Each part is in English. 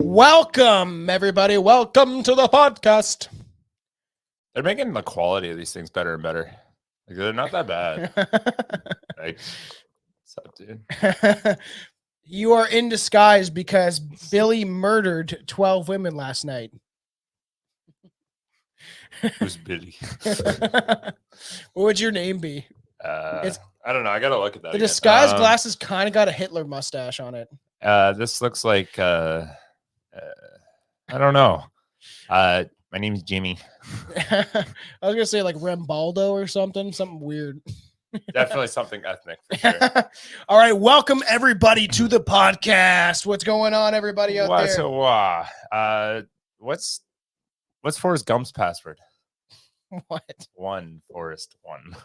Welcome, everybody. Welcome to the podcast. They're making the quality of these things better and better. Like, they're not that bad. Like, what's up, dude? You are in disguise because Billy murdered 12 women last night. Who's Billy? What would your name be? I don't know. I gotta look at that. The disguise glasses kind of got a Hitler mustache on it. This looks like I don't know. My name's Jimmy. I was gonna say like Rambaldo or something weird. Definitely something ethnic for sure. All right, welcome everybody to the podcast. What's going on, everybody out there? What's Forrest Gump's password? What? One Forrest one.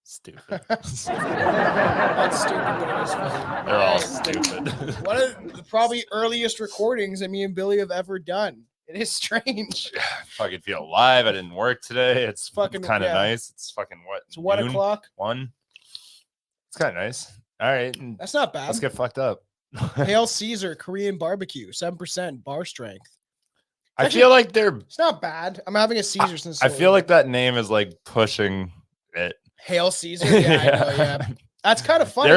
Stupid. That's stupid, but it is funny. They're all stupid. One of the probably earliest recordings that me and Billy have ever done. It is strange. I fucking feel alive. I didn't work today. It's fucking kind of nice. It's fucking what? It's 1 o'clock. 1. It's kind of nice. All right. That's not bad. Let's get fucked up. Hail Caesar Korean barbecue, 7% bar strength. I feel like they're. It's not bad. I'm having a Caesar since. I feel like that name is like pushing it. Hail Caesar. Yeah, I know, yeah. That's kind of funny.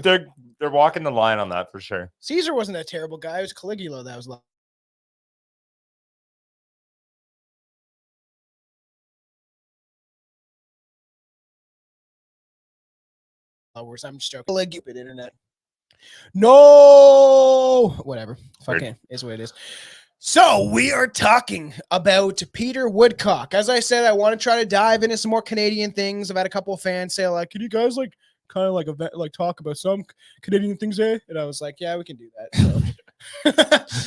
They're walking the line on that for sure. Caesar wasn't a terrible guy. It was Caligula that was like. I'm just joking. Stupid internet. No, whatever. Fucking is what it is. So we are talking about Peter Woodcock. As I said, I want to try to dive into some more Canadian things. I've had a couple of fans say, like, "Can you guys like kind of like talk about some Canadian things there?" And I was like, "Yeah, we can do that." So.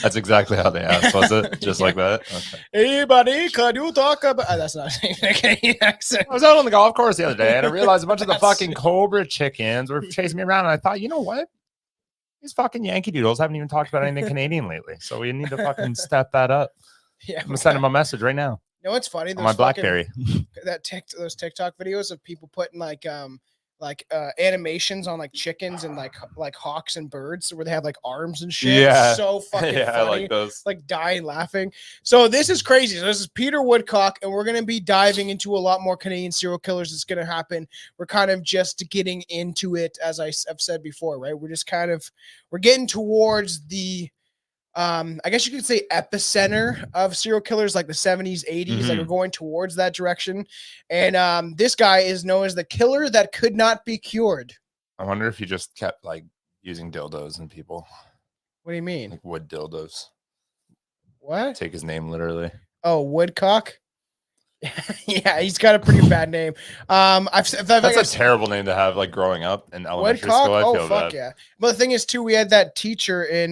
That's exactly how they asked, was it? Just like that? Okay. Hey, buddy, can you talk about... that's not a Canadian accent. I was out on the golf course the other day, and I realized a bunch of the fucking Cobra chickens were chasing me around, and I thought, you know what? These fucking Yankee Doodles haven't even talked about anything Canadian lately, so we need to fucking step that up. Yeah, I'm gonna send them a message right now. You know what's funny? On my BlackBerry. Those TikTok videos of people putting like animations on like chickens and like hawks and birds where they have like arms and shit. Yeah, it's so fucking funny. I like those. Like dying laughing. So this is crazy. So this is Peter Woodcock, and we're gonna be diving into a lot more Canadian serial killers. That's gonna happen. We're kind of just getting into it, as I have said before, right? We're getting towards the I guess you could say epicenter of serial killers, like the 70s, 80s, like we're going towards that direction. And this guy is known as the killer that could not be cured. I wonder if he just kept like using dildos and people. What do you mean? Like wood dildos. What? Take his name literally. Oh, Woodcock. Yeah, he's got a pretty bad name. That's a terrible name to have, like growing up in elementary Woodcock? school. I feel fuck bad. Yeah. But the thing is, too, we had that teacher in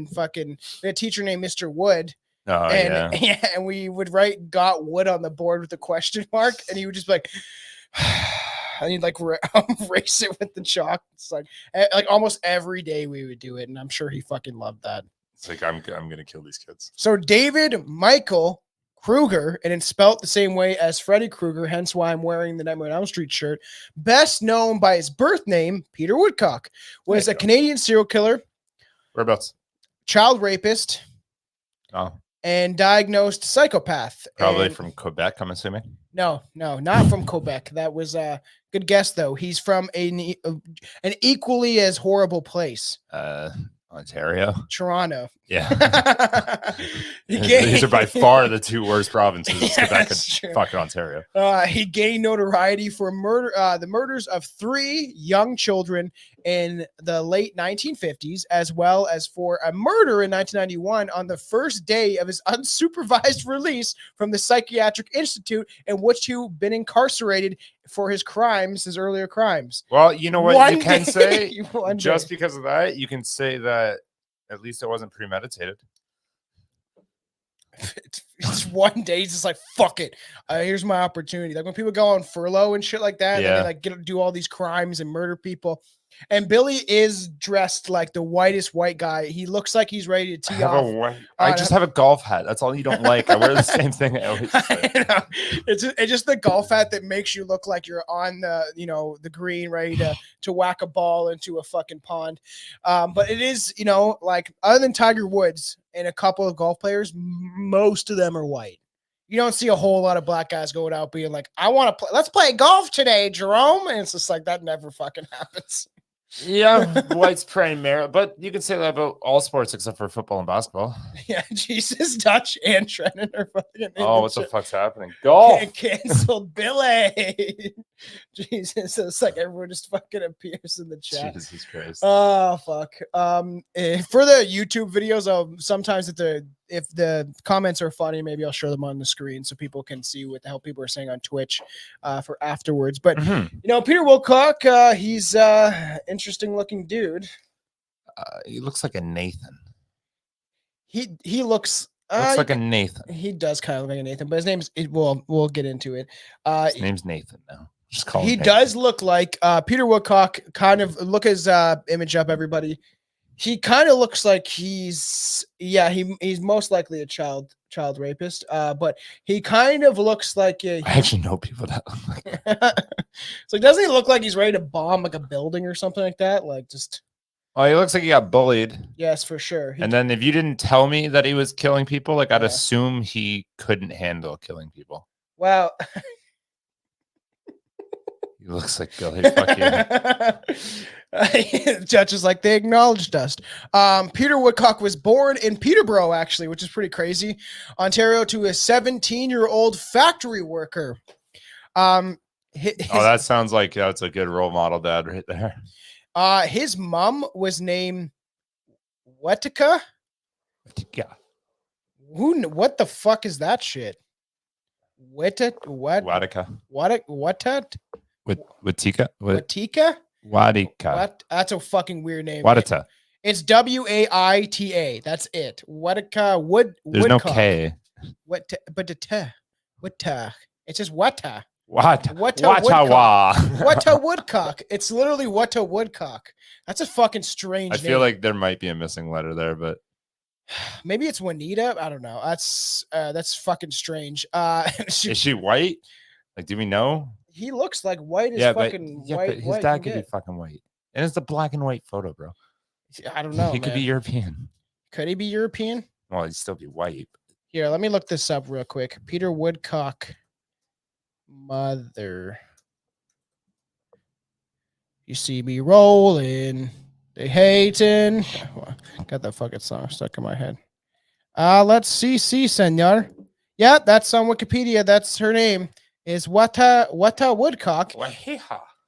fucking we had a teacher named Mr. Wood. Oh, and, yeah, and we would write "got wood" on the board with a question mark, and he would just be like, and he'd like erase it with the chalk. It's like almost every day we would do it, and I'm sure he fucking loved that. It's like I'm gonna kill these kids. So David Michael Krueger, and it's spelt the same way as Freddy Krueger, hence why I'm wearing the Nightmare on Elm Street shirt, best known by his birth name, Peter Woodcock, was a Canadian serial killer. Whereabouts? Child rapist. Oh. And diagnosed psychopath. Probably from Quebec, I'm assuming. No, not from Quebec. That was a good guess, though. He's from an equally as horrible place. Ontario. Toronto. Yeah. These are by far the two worst provinces. Yeah, Quebec and fucking Ontario. He gained notoriety for the murders of 3 young children in the late 1950s, as well as for a murder in 1991 on the first day of his unsupervised release from the Psychiatric Institute, in which he'd been incarcerated for his earlier crimes. Well, you know what you can say? Just because of that, you can say that at least it wasn't premeditated. It's one day, he's just like, fuck it. Here's my opportunity. Like when people go on furlough and shit like that, and they like do all these crimes and murder people. And Billy is dressed like the whitest white guy. He looks like he's ready to tee off. I just have a golf hat. That's all you don't like. I wear the same thing I always say. It's just the golf hat that makes you look like you're on the green, ready to whack a ball into a fucking pond. But it is, like other than Tiger Woods and a couple of golf players, most of them are white. You don't see a whole lot of black guys going out being like, I want to play, let's play golf today, Jerome. And it's just like, that never fucking happens. Yeah, white's primary, but you can say that about all sports except for football and basketball. Yeah, Jesus, Dutch and Trennan are fucking. Oh, what the fuck's happening? Golf canceled Billy. Jesus, it's like everyone just fucking appears in the chat. Jesus Christ. Oh fuck. For the YouTube videos, sometimes if the comments are funny, maybe I'll show them on the screen so people can see what the hell people are saying on Twitch for afterwards. But you know, Peter Woodcock, he's interesting looking dude. He looks like a Nathan. He looks like a Nathan. He does kind of look like a Nathan, but his name's we'll get into it. His name's Nathan now. Just call him he Nathan. Does look like Peter Woodcock. Kind of look his image up, everybody. He kind of looks like he's most likely a child rapist. But he kind of looks like I actually know people that look like that. So doesn't he look like he's ready to bomb like a building or something like that? Like just. Oh, he looks like he got bullied. Yes, for sure. And then if you didn't tell me that he was killing people, like I'd assume he couldn't handle killing people. Wow. He looks like Billy. Fuck you. Judge is like, they acknowledged us. Peter Woodcock was born in Peterborough, actually, which is pretty crazy, Ontario, to a 17-year-old factory worker. That sounds like that's a good role model dad right there. His mom was named Woodock. What the fuck is that shit? Woodock? That's a fucking weird name. Wadata. It's Waita. That's it. Woodock. There's no K. Wata. It's just Wata. Wata Woodcock. It's literally Wata Woodcock. That's a fucking strange name. I feel like there might be a missing letter there, but maybe it's Juanita. I don't know. That's fucking strange. Is she white? Like, do we know? He looks like white as fucking white. But his dad could be fucking white. And it's the black and white photo, bro. I don't know. He could be European. Could he be European? Well, he'd still be white. Here, let me look this up real quick. Peter Woodcock. Mother, you see me rolling, they hating. Got that fucking song stuck in my head. Let's see, senor. Yeah, that's on Wikipedia. That's her name. Is Wata Woodcock,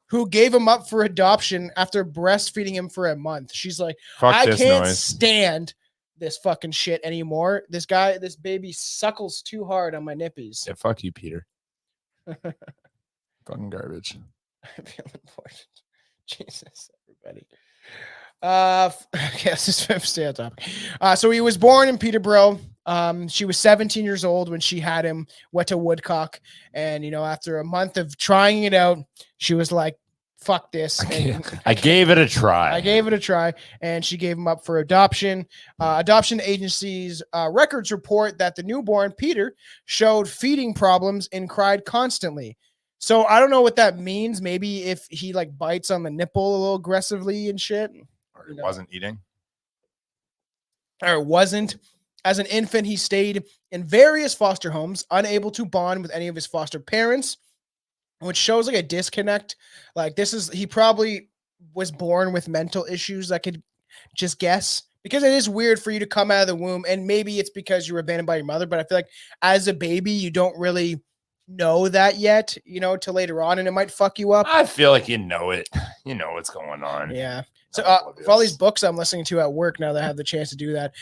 who gave him up for adoption after breastfeeding him for a month. She's like, I can't stand this fucking shit anymore. This baby suckles too hard on my nippies. Yeah, fuck you, Peter. Fucking garbage. I feel important. Jesus, everybody. Okay, let's just stay on topic. So he was born in Peterborough. She was 17 years old when she had him, Weta Woodcock. And, you know, after a month of trying it out, she was like, fuck this. I gave it a try. And she gave him up for adoption. Adoption agencies records report that the newborn Peter showed feeding problems and cried constantly. So I don't know what that means. Maybe if he like bites on the nipple a little aggressively and shit. Or he wasn't eating. Or wasn't. As an infant, he stayed in various foster homes, unable to bond with any of his foster parents, which shows like a disconnect. Like he probably was born with mental issues. I could just guess, because it is weird for you to come out of the womb, and maybe it's because you were abandoned by your mother, but I feel like as a baby, you don't really know that yet, you know, till later on, and it might fuck you up. I feel like you know it. You know what's going on. Yeah. So for all these books I'm listening to at work now that I have the chance to do that,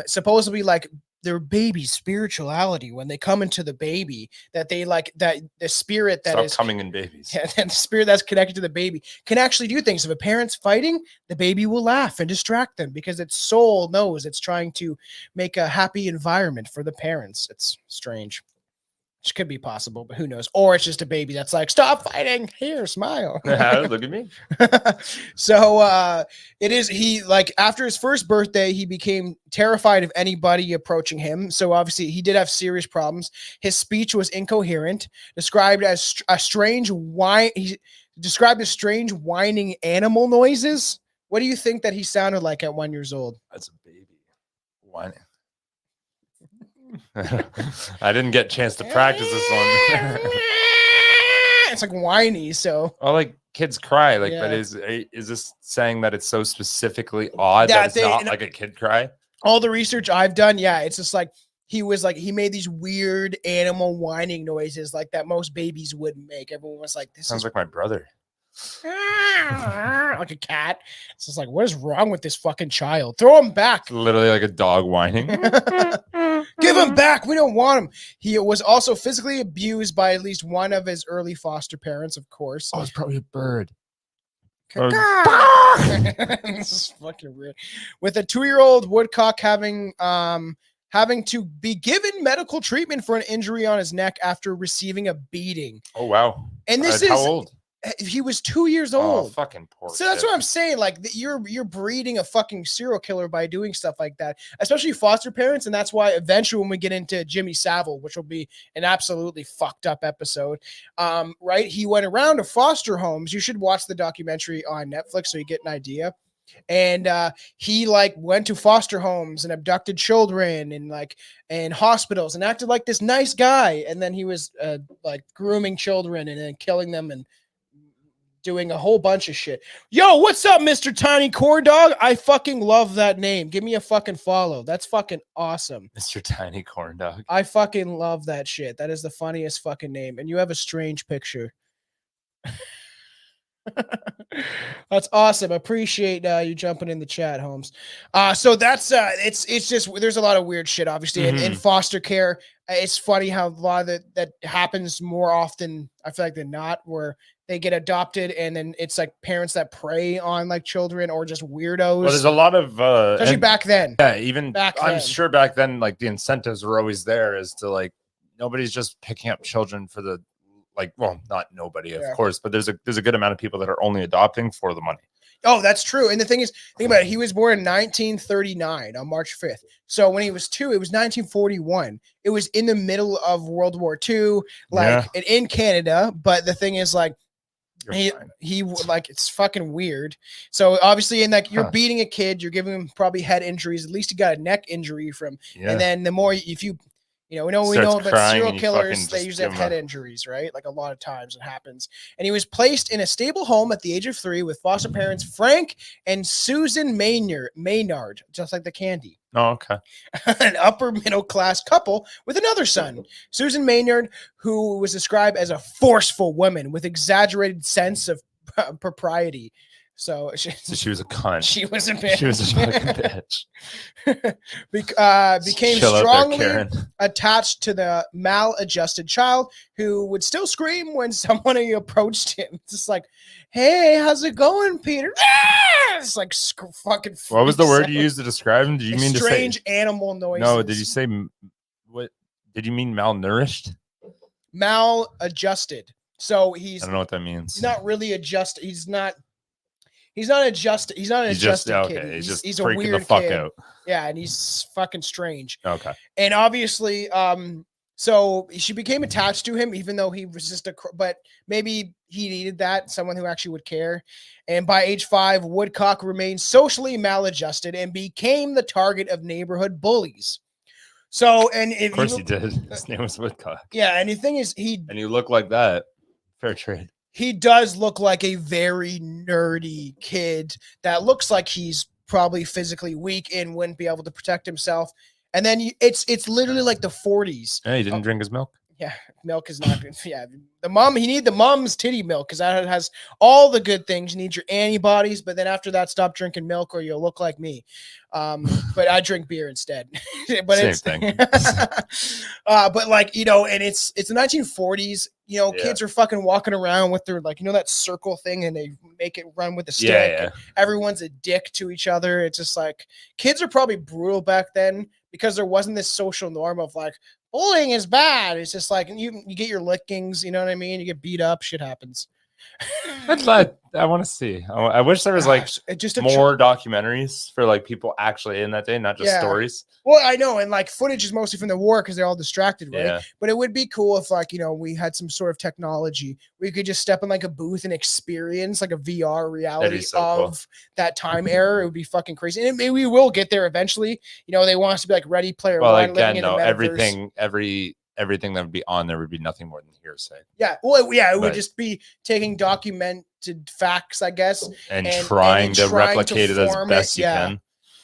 supposedly like their baby's spirituality, when they come into the baby, that they like that the spirit that is coming in babies. Yeah, and the spirit that's connected to the baby can actually do things. If a parent's fighting, the baby will laugh and distract them because its soul knows it's trying to make a happy environment for the parents. It's strange. Which could be possible, but who knows? Or it's just a baby that's like, stop fighting. Here, smile. Look at me. So it is, he like after his first birthday, he became terrified of anybody approaching him. So obviously he did have serious problems. His speech was incoherent, described as a strange whine. He described as strange whining animal noises. What do you think that he sounded like at 1 year old? That's a baby. Whining. I didn't get a chance to practice this one. It's like whiny, so. Oh, like kids cry, like, Yeah. but is this saying that it's so specifically odd that it's not like a kid cry? All the research I've done, yeah, it's just like he made these weird animal whining noises like that most babies wouldn't make. Everyone was like, "This Sounds like my brother." like a cat." It's just like, what is wrong with this fucking child? Throw him back. It's literally like a dog whining. Give him back. We don't want him. He was also physically abused by at least one of his early foster parents, of course. Oh, it's probably a bird. This is fucking weird. With a 2-year-old Woodcock having to be given medical treatment for an injury on his neck after receiving a beating. Oh wow! And this is how old? He was 2 years old. Oh, fucking poor. So that's what I'm saying. Like you're breeding a fucking serial killer by doing stuff like that, especially foster parents. And that's why eventually when we get into Jimmy Savile, which will be an absolutely fucked up episode, right? He went around to foster homes. You should watch the documentary on Netflix so you get an idea. And he like went to foster homes and abducted children and hospitals and acted like this nice guy. And then he was like grooming children and then killing them and doing a whole bunch of shit. Yo, what's up, Mr. Tiny Corn Dog? I fucking love that name. Give me a fucking follow. That's fucking awesome. Mr. Tiny Corn Dog. I fucking love that shit. That is the funniest fucking name. And you have a strange picture. That's awesome. Appreciate you jumping in the chat, Holmes. So that's it's just there's a lot of weird shit, obviously, in foster care. It's funny how a lot of that happens more often, I feel like, than not, where they get adopted and then it's like parents that prey on like children or just weirdos. Well, there's a lot of especially back then. Yeah, even I'm then. sure back then, like the incentives were always there as to like nobody's just picking up children for the like, well, not nobody, of course, but there's a good amount of people that are only adopting for the money. Oh, that's true. And the thing is, think about it. He was born in 1939 on March 5th. So when he was 2, it was 1941. It was in the middle of World War II, like in Canada. But the thing is, like, he like, it's fucking weird. So obviously, in like, you're beating a kid, you're giving him probably head injuries. At least he got a neck injury from. And then the more if you we know about serial killers, they usually have head injuries, right? Like a lot of times it happens. And he was placed in a stable home at the age of 3 with foster parents Frank and Susan Maynard, just like the candy. Oh, okay. An upper middle class couple with another son, Susan Maynard, who was described as a forceful woman with exaggerated sense of propriety. So she was a cunt. She was a bitch. She was a fucking bitch. Became strongly attached to the maladjusted child who would still scream when someone approached him. Just like, hey, how's it going, Peter? It's like fucking. What was the word you used to describe him? Did you mean strange to say animal noises? No, did you say what? Did you mean malnourished? Maladjusted. So I don't know what that means. He's not really adjusted. He's not adjusted. He's not an adjusted kid. He's a freaking weird the fuck kid. out. Yeah, and he's fucking strange. Okay. And obviously, so she became attached to him, even though he was just but maybe he needed that, someone who actually would care. And by age 5, Woodcock remained socially maladjusted and became the target of neighborhood bullies. So, and of course he did. His name was Woodcock. Yeah, and the thing is, and you look like that. Fair trade. He does look like a very nerdy kid that looks like he's probably physically weak and wouldn't be able to protect himself. And then it's literally like the 40s. Yeah, he didn't drink his milk. Yeah, milk is not good. Yeah, he need the mom's titty milk because that has all the good things. You need your antibodies, but then after that, stop drinking milk or you'll look like me. But I drink beer instead. But same thing. But like, and it's the 1940s. Kids are fucking walking around with their that circle thing and they make it run with a stick. Yeah. Everyone's a dick to each other. It's just like kids are probably brutal back then because there wasn't this social norm of like bullying is bad. It's just like you get your lickings, you know what I mean? You get beat up, shit happens. I want to see. I wish there was like just more documentaries for like people actually in that day, not just stories. Well, I know, and like footage is mostly from the war because they're all distracted, right? Yeah. But it would be cool if, like, we had some sort of technology we could just step in like a booth and experience like a VR reality of that time era. It would be fucking crazy, and maybe we will get there eventually. They want us to be like Ready Player One, living in the metaverse. Everything that would be on there would be nothing more than hearsay. Yeah. Well, yeah, it would just be taking documented facts, I guess, and trying to replicate it as best you can.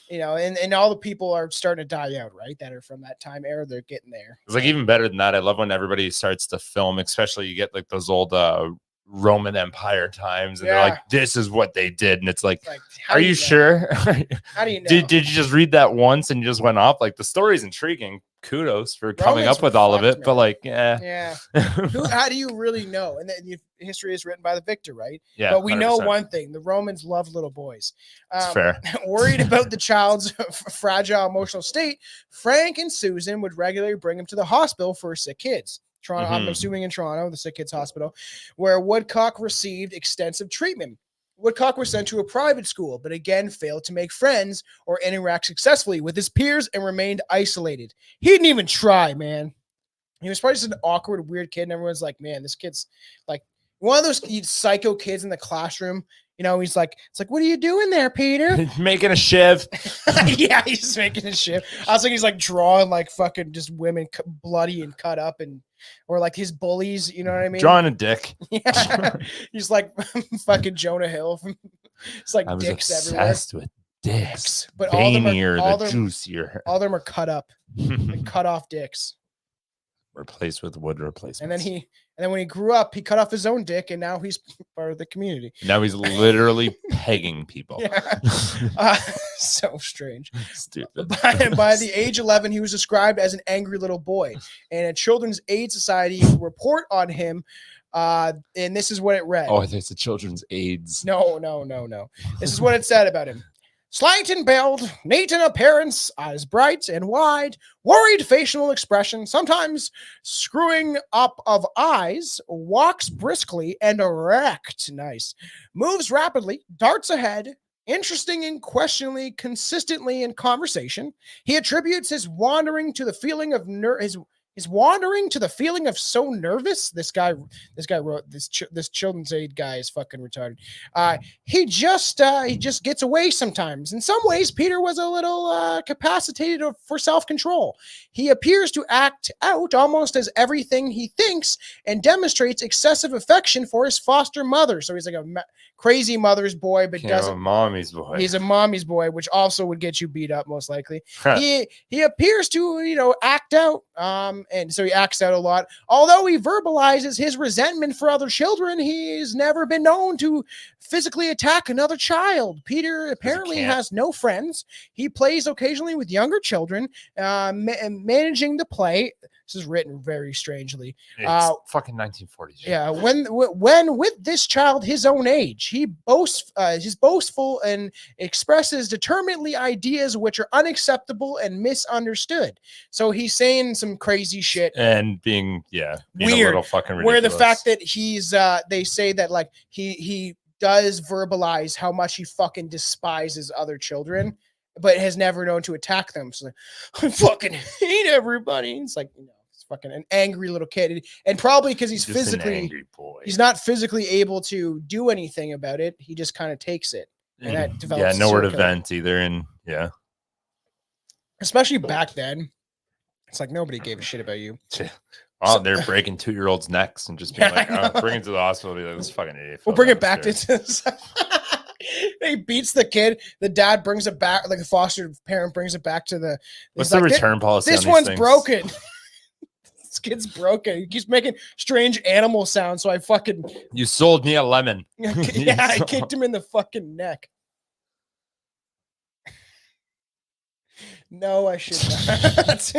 And all the people are starting to die out, right? That are from that time era. They're getting there. It's like even better than that. I love when everybody starts to film, especially you get like those old Roman Empire times, and they're like, "This is what they did," and it's like are you sure? How do you know? Did you just read that once and you just went off? Like, the story's intriguing. Kudos for coming up with all of it, but like, yeah. How do you really know? And then history is written by the victor, right? Yeah. But we 100%. Know one thing: the Romans loved little boys. It's fair. Worried about the child's fragile emotional state, Frank and Susan would regularly bring him to the hospital for sick kids. Toronto, I'm assuming in Toronto, the Sick Kids Hospital, where Woodcock received extensive treatment. Woodcock was sent to a private school, but again failed to make friends or interact successfully with his peers and remained isolated. He didn't even try, man. He was probably just an awkward, weird kid, and everyone's like, man, this kid's like one of those psycho kids in the classroom. He's like, it's like, what are you doing there, Peter? Making a shiv. Yeah, he's just making a shiv. I was like, he's like drawing like fucking just women bloody and cut up, or like his bullies, you know what I mean? Drawing a dick. Yeah, he's like fucking Jonah Hill. It's like I was dicks obsessed everywhere. with dicks, but veinier, the juicier. All of them are cut up, like cut off dicks. Replaced with wood replacements. And then when he grew up, he cut off his own dick, and now he's part of the community. Now he's literally pegging people. Yeah. So strange. Stupid. By the age 11, he was described as an angry little boy, and a Children's Aid Society report on him. And this is what it read. Oh, it's a Children's AIDS. No. This is what it said about him. Slight in build, neat in appearance, eyes bright and wide, worried facial expression, sometimes screwing up of eyes, walks briskly and erect. Nice. Moves rapidly, darts ahead, interesting and questioningly consistently in conversation. He attributes his wandering to the feeling of He's wandering to the feeling of so nervous. This guy wrote this Children's Aid guy is fucking retarded. He just gets away sometimes. In some ways, Peter was a little capacitated for self-control. He appears to act out almost as everything he thinks and demonstrates excessive affection for his foster mother. So he's like a crazy mother's boy, but doesn't a mommy's boy. He's a mommy's boy, which also would get you beat up most likely. He appears to act out. And so he acts out a lot. Although he verbalizes his resentment for other children, he's never been known to physically attack another child. Peter apparently has no friends. He plays occasionally with younger children, managing the play. This is written very strangely. It's fucking 1940s. Yeah, when with this child his own age, he he's boastful and expresses determinedly ideas which are unacceptable and misunderstood. So he's saying some crazy shit and being weird, a little fucking ridiculous. Where the fact that he's they say that like he does verbalize how much he fucking despises other children, but has never known to attack them. So like, I fucking hate everybody. It's like, it's fucking an angry little kid. And probably because he's not physically able to do anything about it. He just kind of takes it. And that develops nowhere to vent either. And especially back then, it's like nobody gave a shit about you. Oh, they're breaking 2-year-olds' necks and just being like, bring it to the hospital. Be like, this fucking idiot. We'll bring it back to he beats the kid. The dad brings it back. Like the foster parent brings it back to the. What's the return policy? This one's broken. This kid's broken. He keeps making strange animal sounds. So I fucking. You sold me a lemon. Yeah, I kicked him in the fucking neck. No, I should not.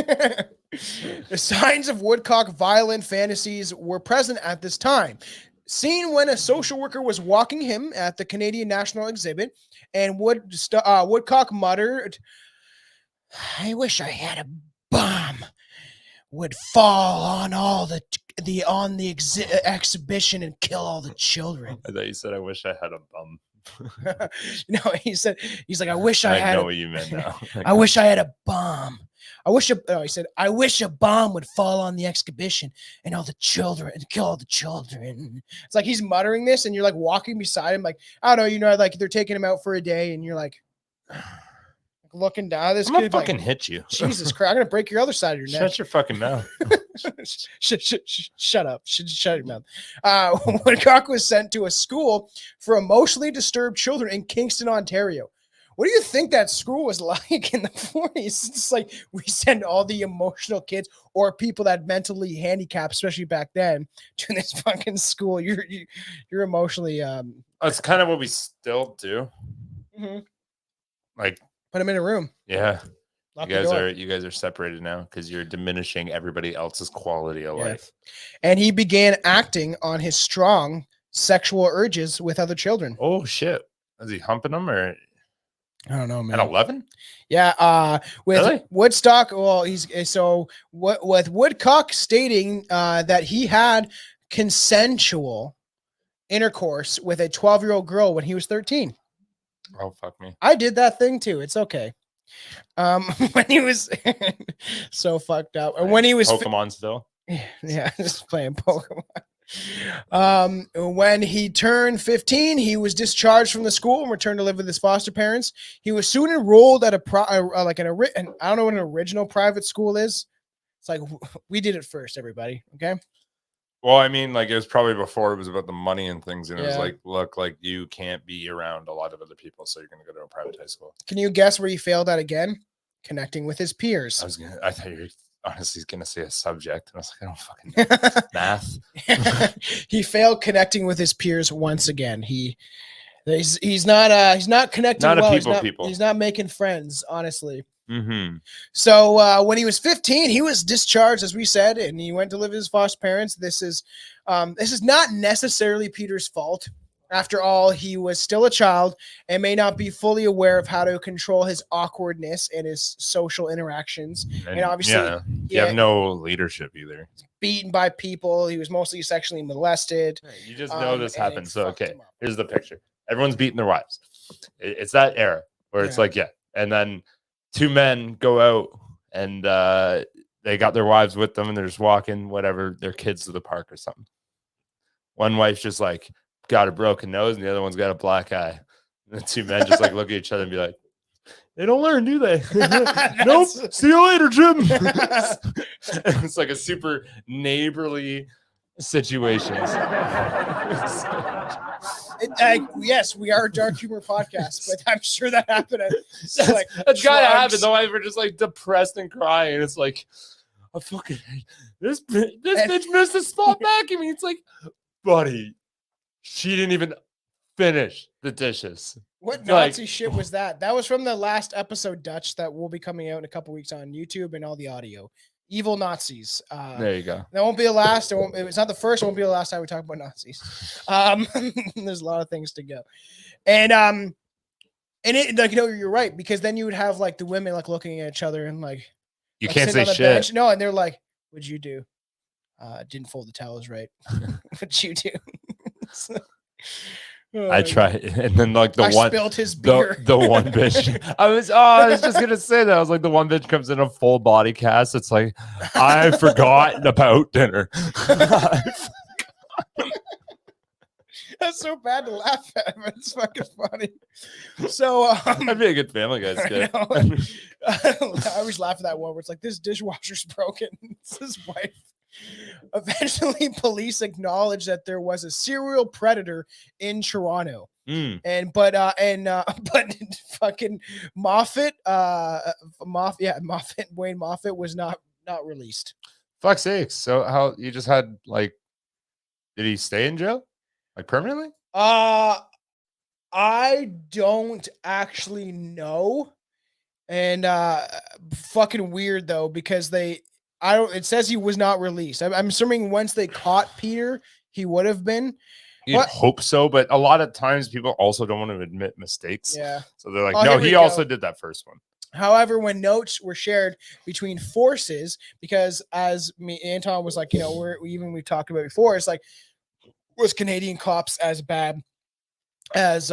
The signs of Woodcock violent fantasies were present at this time. Seen when a social worker was walking him at the Canadian National Exhibit, and Woodcock muttered, "I wish I had a bomb." would fall on all the exhibition and kill all the children. I thought you said, I wish I had a bum. No, he's like, I wish I had. I know what you meant now. I wish I had a bomb. He said, I wish a bomb would fall on the exhibition and all the children and kill all the children. It's like he's muttering this, and you're like walking beside him, like, I don't know, like they're taking him out for a day, and you're like looking down. This I'm gonna kid, fucking like, hit you. Jesus Christ, I'm gonna break your other side of your neck. Shut your fucking mouth. Shut up. Shut your mouth. Woodcock was sent to a school for emotionally disturbed children in Kingston, Ontario. What do you think that school was like in the 40s? It's like we send all the emotional kids or people that mentally handicapped, especially back then, to this fucking school. You're emotionally. That's kind of what we still do. Mm-hmm. Like, put them in a room. Yeah. Lock You guys are separated now because you're diminishing everybody else's quality of life. And he began acting on his strong sexual urges with other children. Oh shit! Is he humping them or? I don't know, man. At 11? Yeah. With really? Woodstock, well, with Woodcock stating that he had consensual intercourse with a 12-year-old girl when he was 13. Oh, fuck me. I did that thing too. It's okay. When he was so fucked up. And when he was Pokemon still? Yeah, just playing Pokemon. When he turned 15, he was discharged from the school and returned to live with his foster parents. He was soon enrolled at I don't know what an original private school is. It's like we did it first, everybody. Okay. Well, I mean, like it was probably before it was about the money and things, and it was like, look, like you can't be around a lot of other people, so you're gonna go to a private high school. Can you guess where he failed at again? Connecting with his peers. I thought you were honestly going to say a subject. And I was like, I don't fucking know. Math. He failed connecting with his peers once again. He's not connecting well. He's not making friends, honestly. Mm-hmm. So when he was 15, he was discharged, as we said, and he went to live with his foster parents. This is not necessarily Peter's fault. After all, he was still a child and may not be fully aware of how to control his awkwardness and his social interactions. And obviously, you have no leadership either. Beaten by people. He was mostly sexually molested. You just know this happened. So, okay, here's the picture. Everyone's beating their wives. It's that era where it's like, and then two men go out and they got their wives with them and they're just walking, their kids to the park or something. One wife's just like, got a broken nose and the other one's got a black eye. And the two men just like look at each other and be like, they don't learn, do they? Nope. See you later, Jim. It's like a super neighborly situation. Yes, we are a dark humor podcast, but I'm sure that happened. That's gotta happen. Though we're just like depressed and crying. It's like, I fucking this bitch missed the spot vacuuming. It's like, buddy. She didn't even finish the dishes. What Nazi shit was that? That was from the last episode, Dutch, that will be coming out in a couple weeks on YouTube and all the audio. Evil Nazis. There you go. That won't be the last. It's not the first. It won't be the last time we talk about Nazis. There's a lot of things to go. And it, like, you're right, because then you would have like the women like looking at each other and like you can't say shit. Bench. No, and they're like, "What'd you do? Didn't fold the towels right. What'd you do?" I tried, and then like I spilled his beer. The one bitch. I was just gonna say that. I was like, the one bitch comes in a full body cast. It's like, I forgot about dinner. That's so bad to laugh at, but it's fucking funny. So that'd be a good Family Guy skit. I always laugh at that one where it's like, this dishwasher's broken. It's his wife. Eventually, police acknowledged that there was a serial predator in Toronto, but fucking Moffat, Wayne Moffat was not released. Fuck's sakes! So how you just had like, did he stay in jail, like permanently? I don't actually know, and fucking weird though, because it says he was not released. I'm assuming once they caught Peter, he would have been. You'd hope so, but a lot of times people also don't want to admit mistakes. Yeah. So they're like, no, he also did that first one. However, when notes were shared between forces, because as Anton was like, we've talked about before, it's like, was Canadian cops as bad as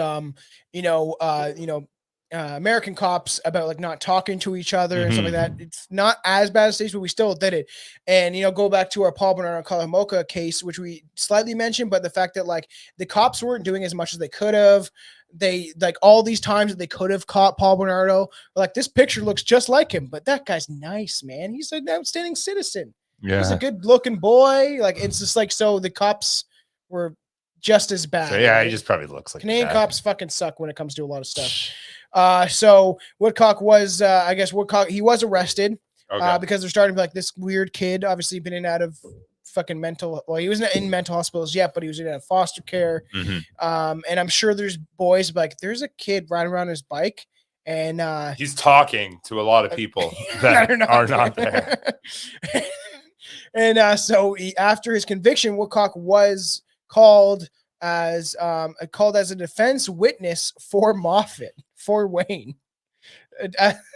American cops about like not talking to each other and stuff like that? It's not as bad as States, but we still did it. And go back to our Paul Bernardo Kalamoka case, which we slightly mentioned, but the fact that like the cops weren't doing as much as they could have. They like all these times that they could have caught Paul Bernardo, like this picture looks just like him, but that guy's nice, man. He's an outstanding citizen. Yeah. He's a good looking boy. Like it's just like, so the cops were just as bad. So, yeah, right? He just probably looks like Canadian cops fucking suck when it comes to a lot of stuff. So Woodcock was, he was arrested because they're starting to be like this weird kid, obviously been in and out of fucking he wasn't in mental hospitals yet, but he was in foster care. And I'm sure there's boys like, there's a kid riding around his bike and he's talking to a lot of people that are not there. And after his conviction, Woodcock was called as a defense witness for Wayne.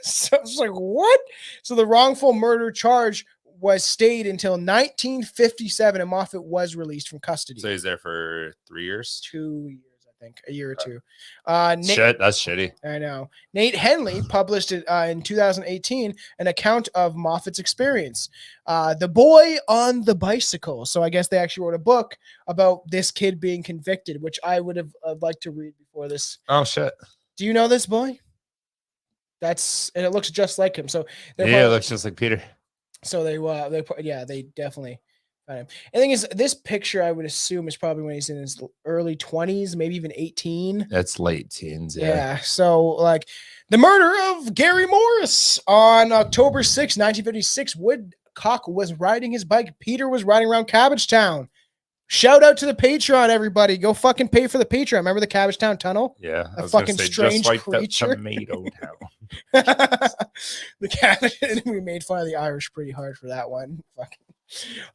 So I was like, what? So the wrongful murder charge was stayed until 1957, and Moffat was released from custody. So he's there for 3 years? 2 years, I think, a year or two. That's shitty. I know. Nate Henley published it in 2018 an account of Moffat's experience. The Boy on the Bicycle. So I guess they actually wrote a book about this kid being convicted, which I would have liked to read before this. Oh, shit. Do you know this boy? And it looks just like him. So it looks just like Peter. So they definitely found him. And the thing is, this picture I would assume is probably when he's in his early 20s, maybe even 18. That's late teens. Yeah. So like the murder of Gary Morris on October 6, 1956, Woodcock was riding his bike. Peter was riding around Cabbagetown. Shout out to the Patreon, everybody. Go fucking pay for the Patreon. Remember the Cabbagetown Tunnel? Yeah. A fucking strange just like creature. The tomato town. The Cabbage. We made fun of the Irish pretty hard for that one. Fucking.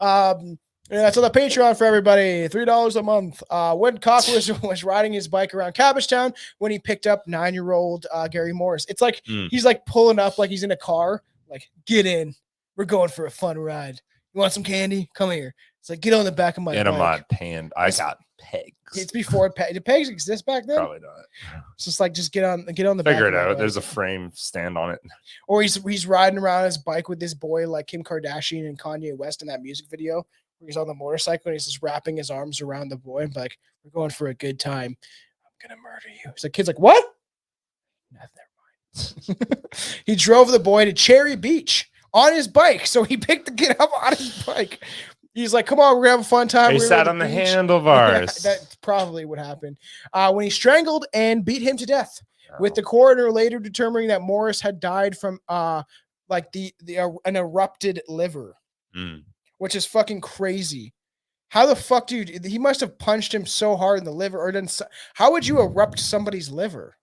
So the Patreon for everybody, $3 a month. Woodcock was riding his bike around Cabbagetown when he picked up 9-year-old Gary Morris. It's like he's like pulling up like he's in a car. Like, get in. We're going for a fun ride. You want some candy? Come here. It's like, get on the back of my bike. And I'm not panned. I got pegs. It's before did pegs exist back then? Probably not. It's just like, just get on the Figure back. Figure it out. There's a frame stand on it. Or he's riding around his bike with this boy like Kim Kardashian and Kanye West in that music video where he's on the motorcycle and he's just wrapping his arms around the boy and like, we're going for a good time. I'm gonna murder you. So the kid's like, what? Never mind. He drove the boy to Cherry Beach on his bike. So he picked the kid up on his bike. He's like, come on, we're going to have a fun time. He sat on the handlebars. Yeah, that's probably what happened. When he strangled and beat him to death, with the coroner later determining that Morris had died from an erupted liver, which is fucking crazy. How the fuck, dude? He must have punched him so hard in the liver. Or done. How would you erupt somebody's liver?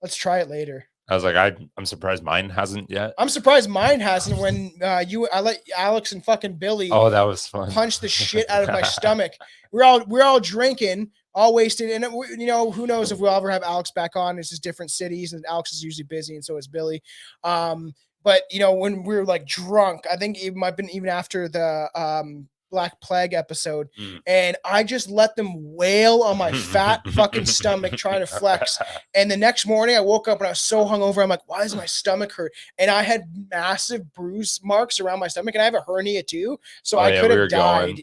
Let's try it later. I was like, I'm surprised mine hasn't yet. I'm surprised mine hasn't. When I let Alex and fucking Billy, oh, that was fun, punch the shit out of my stomach. We're all drinking, all wasted, and who knows if we'll ever have Alex back on. It's just different cities, and Alex is usually busy, and so is Billy. But when we're like drunk, I think it might have been even after the Black Plague episode, and I just let them wail on my fat fucking stomach trying to flex. And the next morning I woke up and I was so hungover. I'm like, why does my stomach hurt? And I had massive bruise marks around my stomach, and I have a hernia too. So I could have died.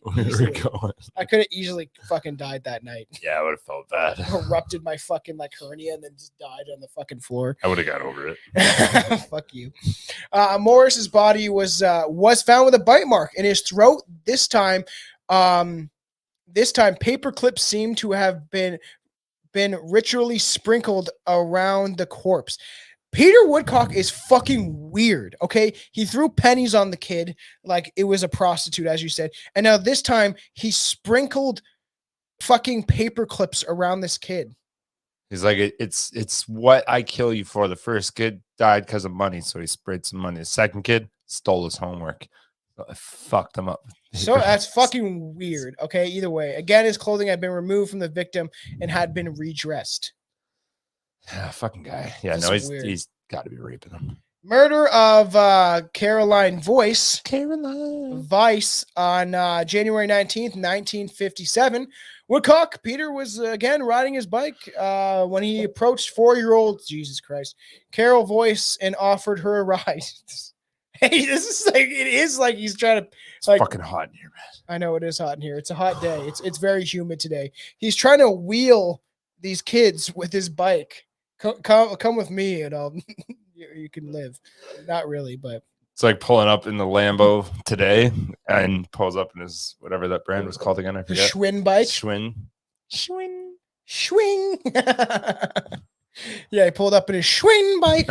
I could have easily fucking died that night. Yeah, I would have felt bad. Erupted my fucking like hernia and then just died on the fucking floor. I would have got over it. Fuck you. Morris's body was found with a bite mark in his throat. This time paper clips seem to have been ritually sprinkled around the corpse. Peter Woodcock is fucking weird. Okay, he threw pennies on the kid like it was a prostitute, as you said, and now this time he sprinkled fucking paper clips around this kid. He's like, it's what I kill you for. The first kid died because of money, so he sprayed some money. The second kid stole his homework. So I fucked him up. So that's fucking weird. Okay, either way. Again, his clothing had been removed from the victim and had been redressed. Yeah, fucking guy. Yeah, he's got to be raping him. Murder of Caroline Vice on January 19th, 1957. Woodcock, Peter was again riding his bike when he approached 4-year-old, Jesus Christ, Carol Vice and offered her a ride. Hey, this is like, it is like he's trying to. It's like, fucking hot in here, man. I know it is hot in here. It's a hot day. It's very humid today. He's trying to wheel these kids with his bike. Come with me and you can live. Not really, but it's like pulling up in the Lambo today and pulls up in his whatever that brand was called again. I forget. Schwinn bike. Schwinn. Yeah, he pulled up in his Schwinn bike,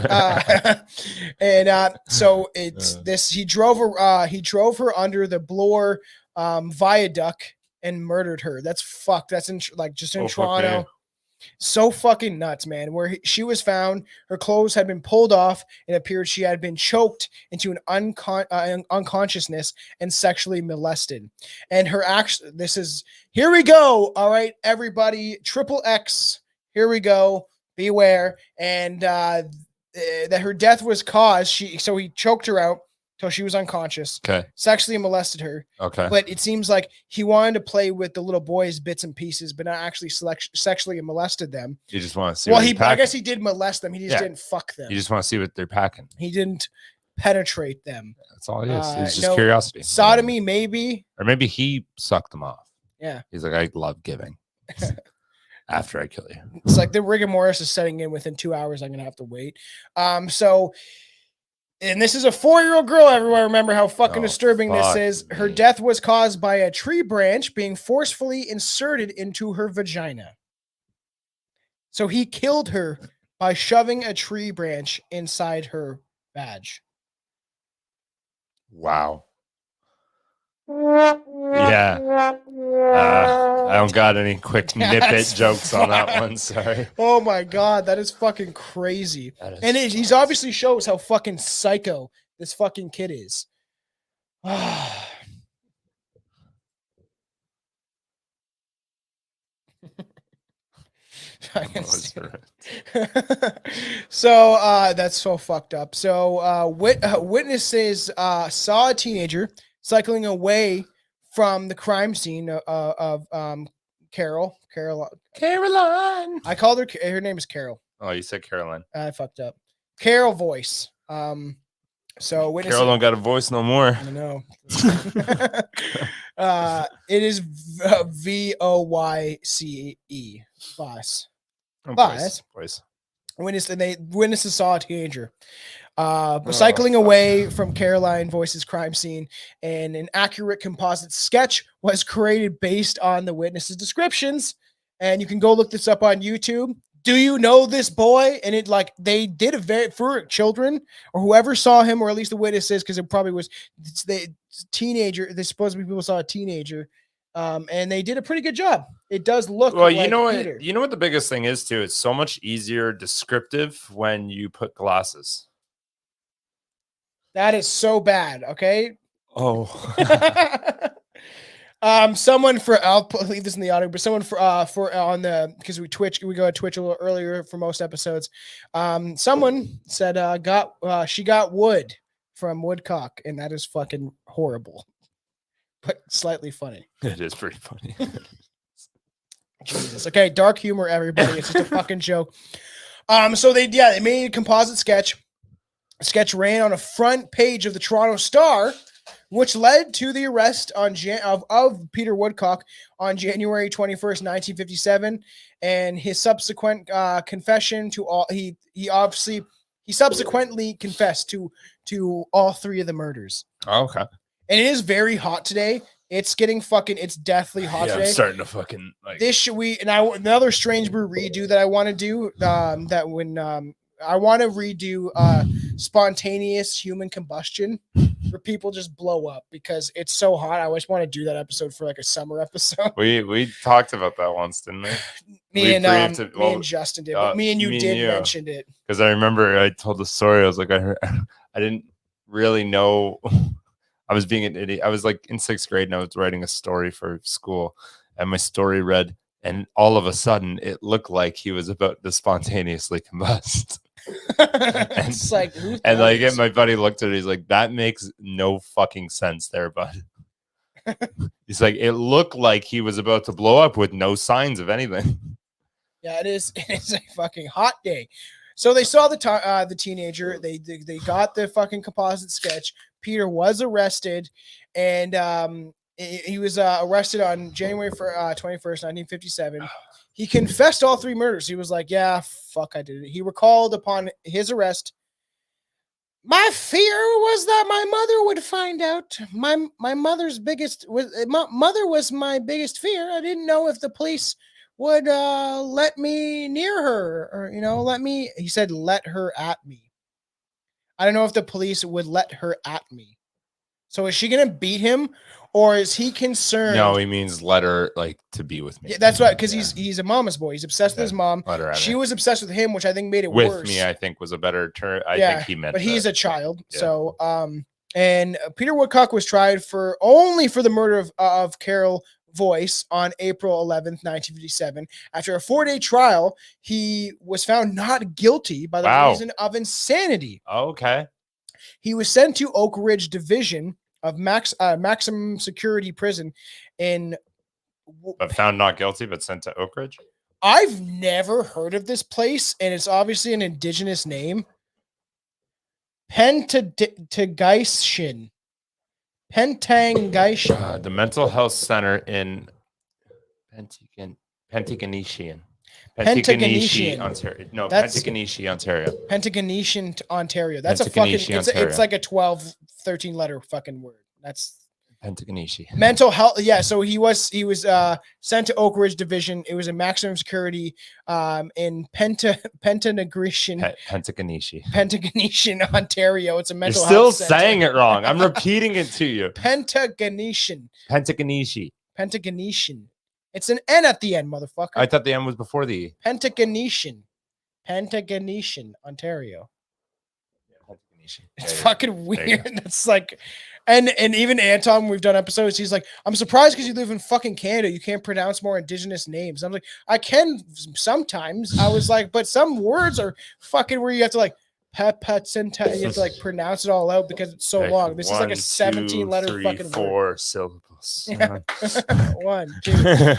and so it's this. He drove her under the Bloor viaduct and murdered her. That's fucked. That's in Toronto. Okay. So fucking nuts, man. Where she was found, her clothes had been pulled off, and it appeared she had been choked into an unconsciousness and sexually molested. And her action. This is here we go. All right, everybody. XXX. Here we go. Beware. And that her death was caused. So he choked her out till she was unconscious. Okay. Sexually molested her. Okay. But it seems like he wanted to play with the little boys' bits and pieces, but not actually sexually molested them. You just want to see. Well, I guess he did molest them. He just didn't fuck them. You just want to see what they're packing. He didn't penetrate them. That's all it is. It's just curiosity. Sodomy, maybe. Or maybe he sucked them off. Yeah. He's like, I love giving. After I kill you. It's like the rigor mortis is setting in within 2 hours. I'm going to have to wait. And this is a 4-year-old girl, everyone. Remember how fucking disturbing this is. Her death was caused by a tree branch being forcefully inserted into her vagina. So he killed her by shoving a tree branch inside her vag. Wow. Yeah. I don't got any quick nippet jokes on that one. Sorry. Oh my God. That is fucking crazy. And he's obviously shows how fucking psycho this fucking kid is. So that's so fucked up. So witnesses saw a teenager cycling away from the crime scene of Caroline. I called her name is Carol. Oh, you said Caroline. I fucked up. Carol Voice. So witnesses, Carol don't got a voice no more. I know. It is Voyce. Voice. Voice. Witnesses saw a teenager cycling away from Caroline Voice's crime scene, and an accurate composite sketch was created based on the witnesses' descriptions. And you can go look this up on YouTube. Do you know this boy? And it they did for children or whoever saw him, or at least the witnesses, because it probably was the teenager. They supposedly people saw a teenager. And they did a pretty good job. It does look well, like you know Peter. what? You know what the biggest thing is too? It's so much easier descriptive when you put glasses. That is so bad. Okay. Oh. Someone I'll leave this in the audio, but someone because we go to Twitch a little earlier for most episodes. Someone said she got wood from Woodcock, and that is fucking horrible. But slightly funny. It is pretty funny. Jesus. Okay, dark humor, everybody. It's just a fucking joke. So they made a composite sketch. The sketch ran on a front page of the Toronto Star, which led to the arrest of Peter Woodcock on January 21st, 1957, and his subsequent confession to all. He subsequently confessed to all three of the murders. Oh, okay. And it is very hot today. It's deathly hot today. I'm starting to fucking another Strange Brew redo that I want to do. I want to redo spontaneous human combustion, where people just blow up because it's so hot. I always want to do that episode for a summer episode. We talked about that once, didn't we? Me and Justin did, but me and you mentioned it. Because I remember I told the story. I was like, I didn't really know. I was being an idiot. I was in 6th grade and I was writing a story for school, and my story read, and all of a sudden it looked like he was about to spontaneously combust. It's like, who and like, knows? my buddy looked at it. He's like, that makes no fucking sense there, bud. He's like, it looked like he was about to blow up with no signs of anything. Yeah, it is. It's a fucking hot day. So they saw the teenager. They got the fucking composite sketch. Peter was arrested, and he was arrested on January 21st, 1957. He confessed all 3 murders. He was like, "Yeah, fuck, I did it." He recalled upon his arrest, "My fear was that my mother would find out. My mother's mother was my biggest fear. I didn't know if the police would let me near her, or let me." He said, "Let her at me." I don't know if the police would let her at me. So is she gonna beat him, or is he concerned? No, he means let her like to be with me. Yeah, that's right, because he's a mama's boy. He's obsessed with his mom. Let her at She me. was obsessed with him, which I think made it With worse. me, I think was a better term. I think he meant. But he's a child, Yeah. so and Peter Woodcock was tried only for the murder of Carol Voice on April 11th, 1957. After a 4-day trial, he was found not guilty by the reason of insanity. Okay. He was sent to Oak Ridge Division of maximum security prison in. But found not guilty, but sent to Oak Ridge. I've never heard of this place, and it's obviously an indigenous name. Pentagation. The mental health center in Pentagonician, Ontario. No, Pentagonician, Ontario. Pentagonician, Ontario. That's a fucking. It's like a 12, 13 letter fucking word. That's Pentagonician. Mental health. Yeah. So he was sent to Oak Ridge Division. It was a maximum security in Pentagonician, Ontario. It's a mental health. You're still saying it wrong. I'm repeating it to you. Pentagonician. It's an N at the end, motherfucker. I thought the N was before the E. Pentagonician, Ontario. It's fucking weird. It's like, and even Anton, we've done episodes. He's like, I'm surprised because you live in fucking Canada, you can't pronounce more indigenous names. I'm like, I can sometimes. I was like, but some words are fucking where you have to like you have to like pronounce it all out because it's so long. This is like a 17-letter fucking 4 word. syllables. Yeah. 1, 2.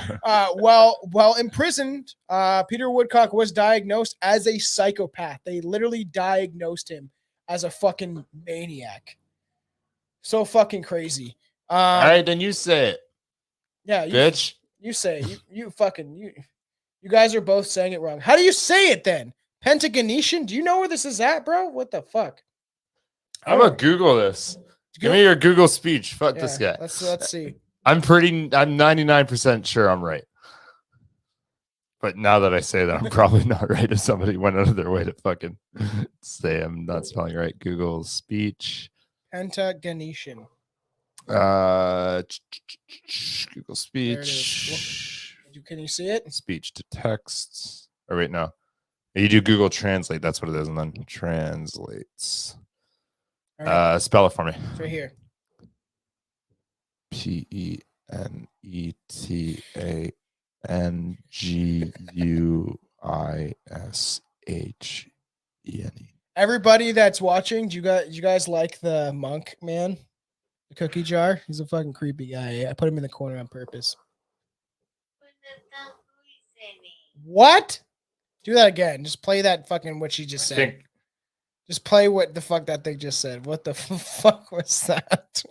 While imprisoned, Peter Woodcock was diagnosed as a psychopath. They literally diagnosed him as a fucking maniac. So fucking crazy. All right, then you say it. Yeah, bitch. You say it. You guys are both saying it wrong. How do you say it then? Pentagonician? Do you know where this is at, bro? What the fuck? I'm gonna Google this. Give me your Google speech. Fuck this guy. Let's see. I'm 99% sure I'm right. But now that I say that, I'm probably not right if somebody went out of their way to fucking say I'm not spelling right. Google speech. Pentagonician. Google speech. Can you see it? Speech to text. Oh, wait, no. You do Google Translate. That's what it is. And then translates. Right. Spell it for me. It's right here. PenTanguishene. Everybody that's watching, do you guys like the monk man? The cookie jar? He's a fucking creepy guy. I put him in the corner on purpose. What? Do that again. Just play that fucking what she just said. Just play what the fuck that thing just said. What the fuck was that?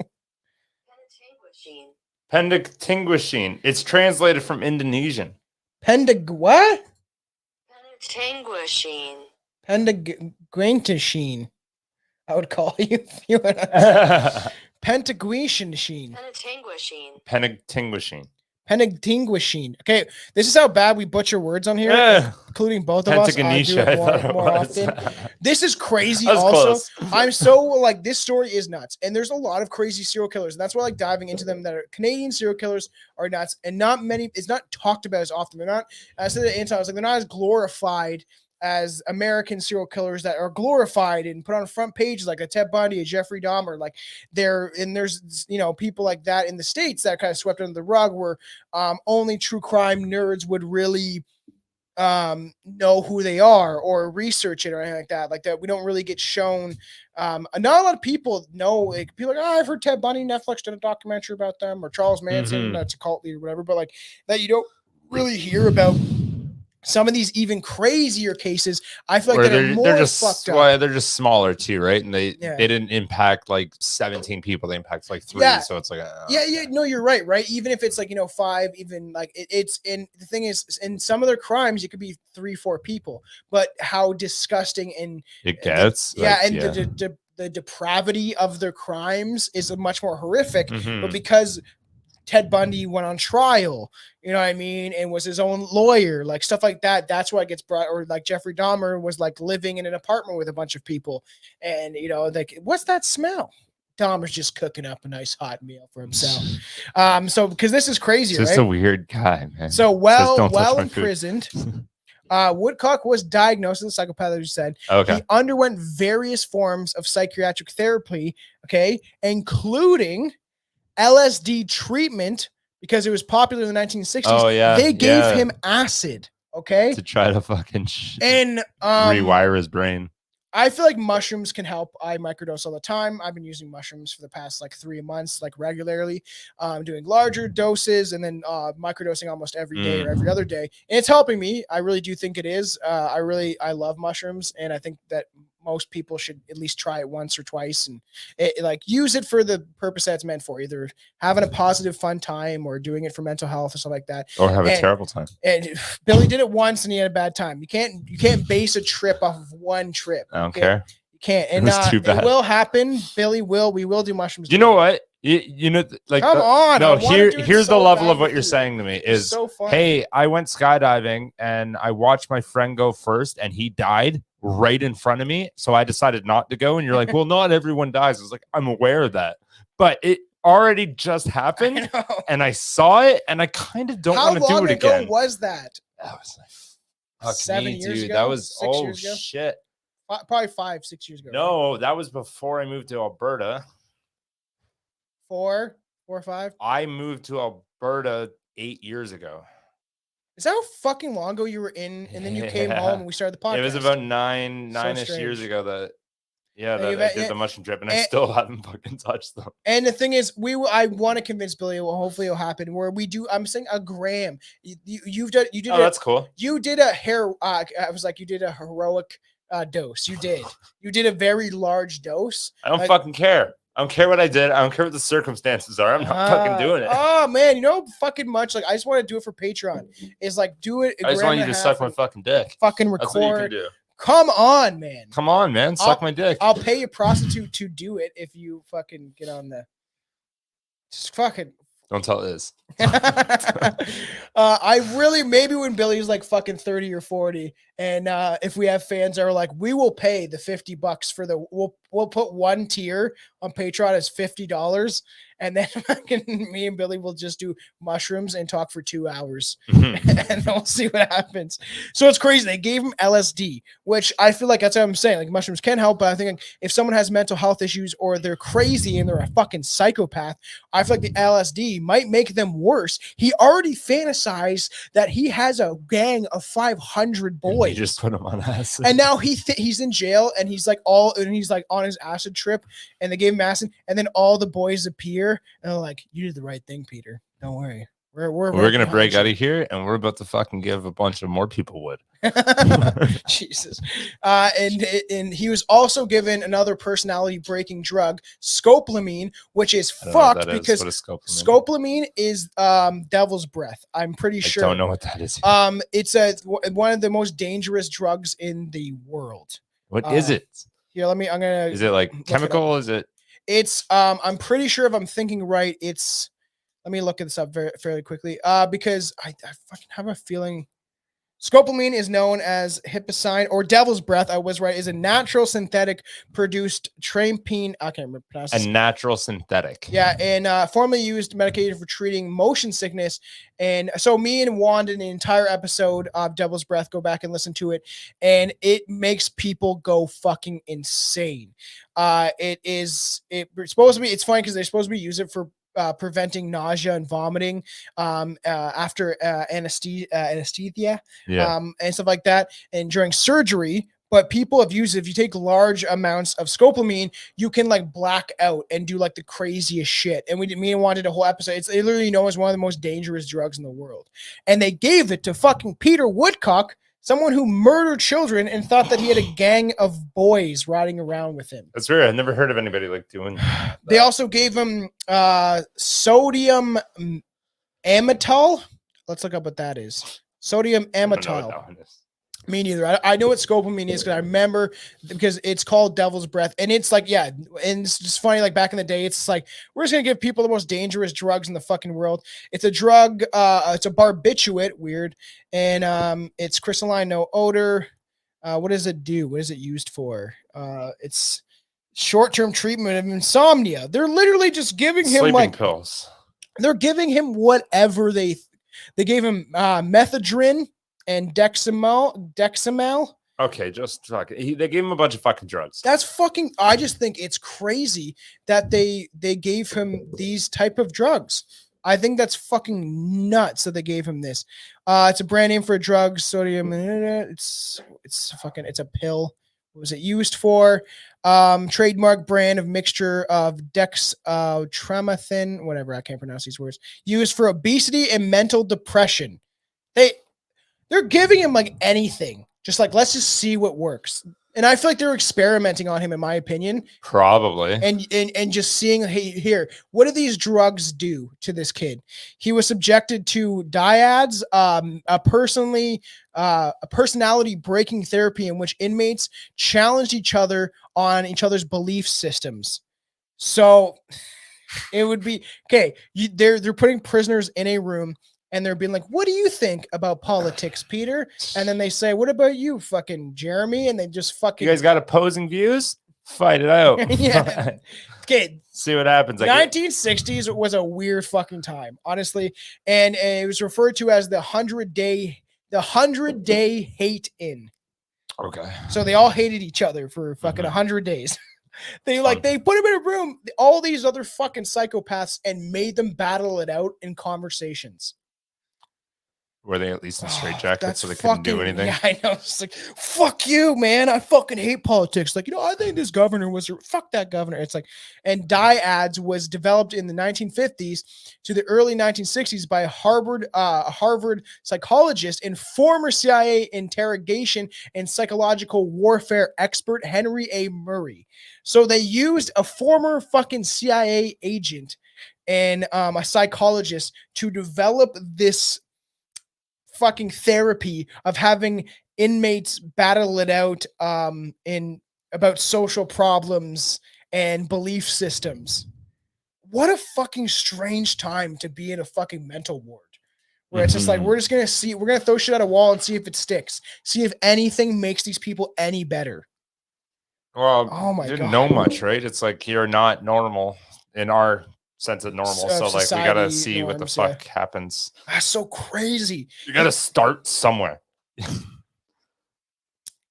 Pendatinguishing. It's translated from Indonesian. What? Pendatinguishing. Pendaguintashine. I would call you if you were Pentaguishing. Pendatinguishing. Okay, this is how bad we butcher words on here, including both of us. I do it more often. This is crazy. Also, close. I'm so like, this story is nuts, and there's a lot of crazy serial killers, and that's why I like diving into them. That are Canadian serial killers are nuts, and not many. It's not talked about as often. They're not. I said to Anton, I was like, they're not as glorified as American serial killers that are glorified and put on front pages like a Ted Bundy, a Jeffrey Dahmer. Like there's people like that in the States that kind of swept under the rug where only true crime nerds would really know who they are or research it or anything like that. We don't really get shown. Not a lot of people know. Like, people are like, oh, I've heard Ted Bundy, Netflix did a documentary about them, or Charles Manson, that's a cult leader, whatever. But like that, you don't really hear about some of these even crazier cases. I feel like they're just fucked up. Well, they're just smaller too, right? And they didn't impact like 17 people. They impact like 3. Yeah. So it's like no, you're right. Even if it's like 5, even like it's in the thing is in some of their crimes it could be 3-4 people, but how disgusting and it gets the depravity of their crimes is much more horrific. But because Ted Bundy went on trial, you know what I mean, and was his own lawyer, like stuff like that. That's why it gets brought. Or like Jeffrey Dahmer was like living in an apartment with a bunch of people, and like, what's that smell? Dahmer's just cooking up a nice hot meal for himself. So because this is crazy, just right? a weird guy, man. So well imprisoned. Woodcock was diagnosed as a psychopath, as you said. Okay. He underwent various forms of psychiatric therapy, including LSD treatment, because it was popular in the 1960s. Oh, yeah. They gave him acid, to try to fucking rewire his brain. I feel like mushrooms can help. I microdose all the time. I've been using mushrooms for the past like 3 months, like regularly, doing larger doses and then microdosing almost every day or every other day. And it's helping me. I really do think it is. I love mushrooms, and I think that most people should at least try it once or twice and use it for the purpose that it's meant for, either having a positive, fun time or doing it for mental health or something like that. Or have a terrible time. And Billy did it once and he had a bad time. You can't base a trip off of one trip. I don't care. You can't. And it will happen. We will do mushrooms. You know what? You know, like, come on. No, here's the level of what you're saying to me is, so hey, I went skydiving and I watched my friend go first and he died right in front of me. So I decided not to go. And you're like, well, not everyone dies. I was like, I'm aware of that, but it already just happened and I saw it and I kind of don't want to do it again. How long ago was that? That was like 7 years ago. That was 6 years ago? Shit. Probably 5-6 years ago. No, that was before I moved to Alberta. 4 or 5. I moved to Alberta 8 years ago. Is that how fucking long ago you were in, and then you came home and we started the podcast? It was about nine-ish years ago that I did the mushroom trip, and I still haven't fucking touched them. And the thing is, I want to convince Billy. Well, hopefully it'll happen. Where we do, I'm saying a gram. You did. Oh, that's cool. You did a you did a heroic dose. You did a very large dose. I don't fucking care. I don't care what I did. I don't care what the circumstances are. I'm not fucking doing it. Oh man, fucking much. Like, I just want to do it for Patreon. Is like, do it. I just want you to suck my fucking dick. Fucking record. That's what you can do. Come on, man. Come on, man. Suck my dick. I'll pay a prostitute to do it if you fucking get on the. Just fucking. Don't tell Liz. I really, maybe when Billy's like fucking 30 or 40, and if we have fans that are like, we will pay the $50 for we'll put one tier on Patreon as $50, and then me and Billy will just do mushrooms and talk for 2 hours, and we'll see what happens. So it's crazy. They gave him LSD, which I feel like that's what I'm saying. Like, mushrooms can help, but I think if someone has mental health issues or they're crazy and they're a fucking psychopath, I feel like the LSD might make them worse. He already fantasized that he has a gang of 500 boys. You just put him on acid, and now he's in jail, and he's like on his acid trip, and they gave him acid, and then all the boys appear, and they're like, "You did the right thing, Peter. Don't worry. We're gonna break out of here, and we're about to fucking give a bunch of more people wood." Jesus. And he was also given another personality breaking drug, scopolamine, which is fucked because scopolamine is devil's breath. I'm pretty sure. I don't know what that is. It's one of the most dangerous drugs in the world. What is it? Here, is it like chemical? Is it? It's I'm pretty sure, if I'm thinking right, it's. Let me look this up fairly quickly, because I fucking have a feeling. Scopolamine is known as hypocine or devil's breath. I was right. Is a natural synthetic produced trampoline. I can't remember. A natural synthetic. Yeah, and formerly used medication for treating motion sickness. And so me and Juan did an entire episode of Devil's Breath. Go back and listen to it, and it makes people go fucking insane. It's supposed to be. It's funny because they're supposed to be using it for preventing nausea and vomiting after anesthesia and stuff like that, and during surgery. But people have used it. If you take large amounts of scopolamine, you can like black out and do like the craziest shit. And me and Juan did a whole episode. It's literally known as one of the most dangerous drugs in the world. And they gave it to fucking Peter Woodcock, someone who murdered children and thought that he had a gang of boys riding around with him. That's weird. I've never heard of anybody like doing that. They also gave him sodium amytal. Let's look up what that is. Sodium amytal. Me neither. I know what scopolamine is because I remember, because it's called devil's breath. And it's like, yeah, and it's just funny, like back in the day, it's like, we're just going to give people the most dangerous drugs in the fucking world. It's a drug, it's a barbiturate, weird, and it's crystalline, no odor. What does it do? What is it used for? It's short-term treatment of insomnia. They're literally just giving him sleeping like pills. They're giving him whatever they gave him methadone and Dexamel. Okay, just fuck. They gave him a bunch of fucking drugs. That's fucking. I just think it's crazy that they gave him these type of drugs. I think that's fucking nuts that they gave him this. It's a brand name for a drug, sodium. It's a pill. What was it used for? Trademark brand of mixture of dextromethorphan, whatever. I can't pronounce these words. Used for obesity and mental depression. They're giving him like anything. Just like, let's just see what works. And I feel like they're experimenting on him, in my opinion. Probably. And just seeing, hey, here, what do these drugs do to this kid? He was subjected to dyads, a personality breaking therapy in which inmates challenged each other on each other's belief systems. So it would be, okay, they're putting prisoners in a room, and they're being like, what do you think about politics, Peter? And then they say, what about you, fucking Jeremy? And they just fucking... You guys got opposing views? Fight it out. Yeah. Okay. See what happens. 1960s was a weird fucking time, honestly. And it was referred to as the 100-day hate in. Okay. So they all hated each other for fucking 100 days. They put him in a room, all these other fucking psychopaths, and made them battle it out in conversations. Were they at least in straitjackets so they couldn't do anything? Yeah, I know. It's like, fuck you, man. I fucking hate politics. Like, I think this governor fuck that governor. It's like, and dyads was developed in the 1950s to the early 1960s by a Harvard psychologist and former CIA interrogation and psychological warfare expert Henry A. Murray. So they used a former fucking CIA agent and a psychologist to develop this fucking therapy of having inmates battle it out in about social problems and belief systems. What a fucking strange time to be in a fucking mental ward where it's just like, we're gonna throw shit at a wall and see if it sticks, see if anything makes these people any better. Well, oh my you God. didn't know much, right? It's like you're not normal in our sense of normal. So like we gotta see norms, what the fuck happens. That's so crazy. You gotta start somewhere.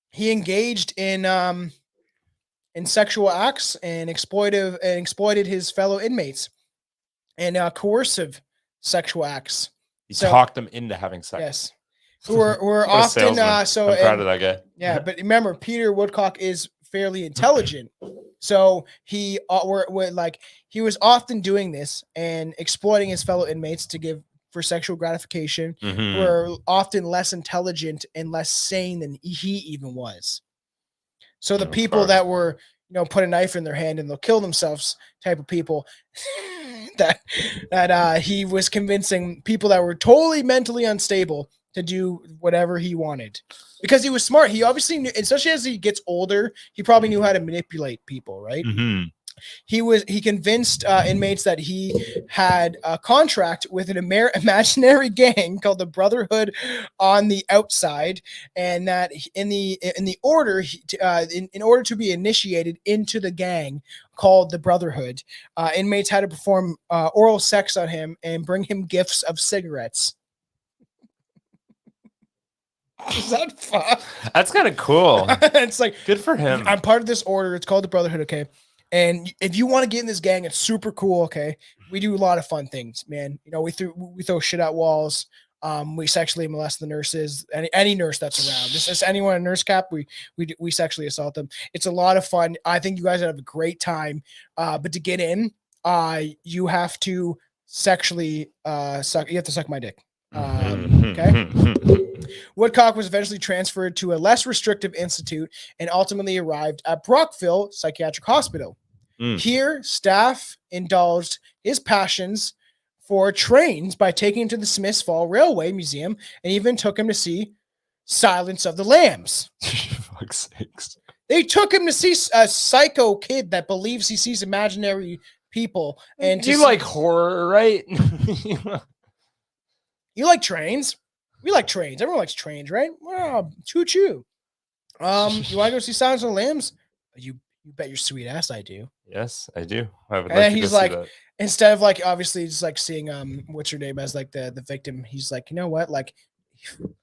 He engaged in sexual acts and exploited his fellow inmates and coercive sexual acts. He talked them into having sex. Yes. Who were often I'm proud of that guy. Yeah, but remember, Peter Woodcock is fairly intelligent. So he was often doing this and exploiting his fellow inmates for sexual gratification, who are often less intelligent and less sane than he even was. So the people that were, put a knife in their hand and they'll kill themselves type of people that he was convincing people that were totally mentally unstable to do whatever he wanted because he was smart. He obviously knew, especially as he gets older, he probably knew how to manipulate people, right? He convinced inmates that he had a contract with an imaginary gang called the Brotherhood on the outside, and that in order to be initiated into the gang called the Brotherhood, inmates had to perform oral sex on him and bring him gifts of cigarettes. Is that fun? That's kind of cool. It's like, good for him. I'm part of this order. It's called the Brotherhood. Okay. And if you want to get in this gang, it's super cool. Okay, we do a lot of fun things, man. You know, we throw shit at walls. We sexually molest the nurses, any nurse that's around. This is anyone in nurse cap. We sexually assault them. It's a lot of fun. I think you guys have a great time. But to get in, you have to sexually suck. You have to suck my dick. Okay. Woodcock was eventually transferred to a less restrictive institute and ultimately arrived at Brockville Psychiatric Hospital. Here, staff indulged his passions for trains by taking him to the Smiths Fall Railway Museum and even took him to see Silence of the Lambs. Fuck's sakes. They took him to see a psycho kid that believes he sees imaginary people. And you like horror, right? You like trains? We like trains. Everyone likes trains, right? Wow, choo-choo. You want to go see Silence of the Lambs? You bet your sweet ass I do. Yes, I do. I would and he's like, instead of like obviously just like seeing what's her name as like the victim, he's like, you know what, like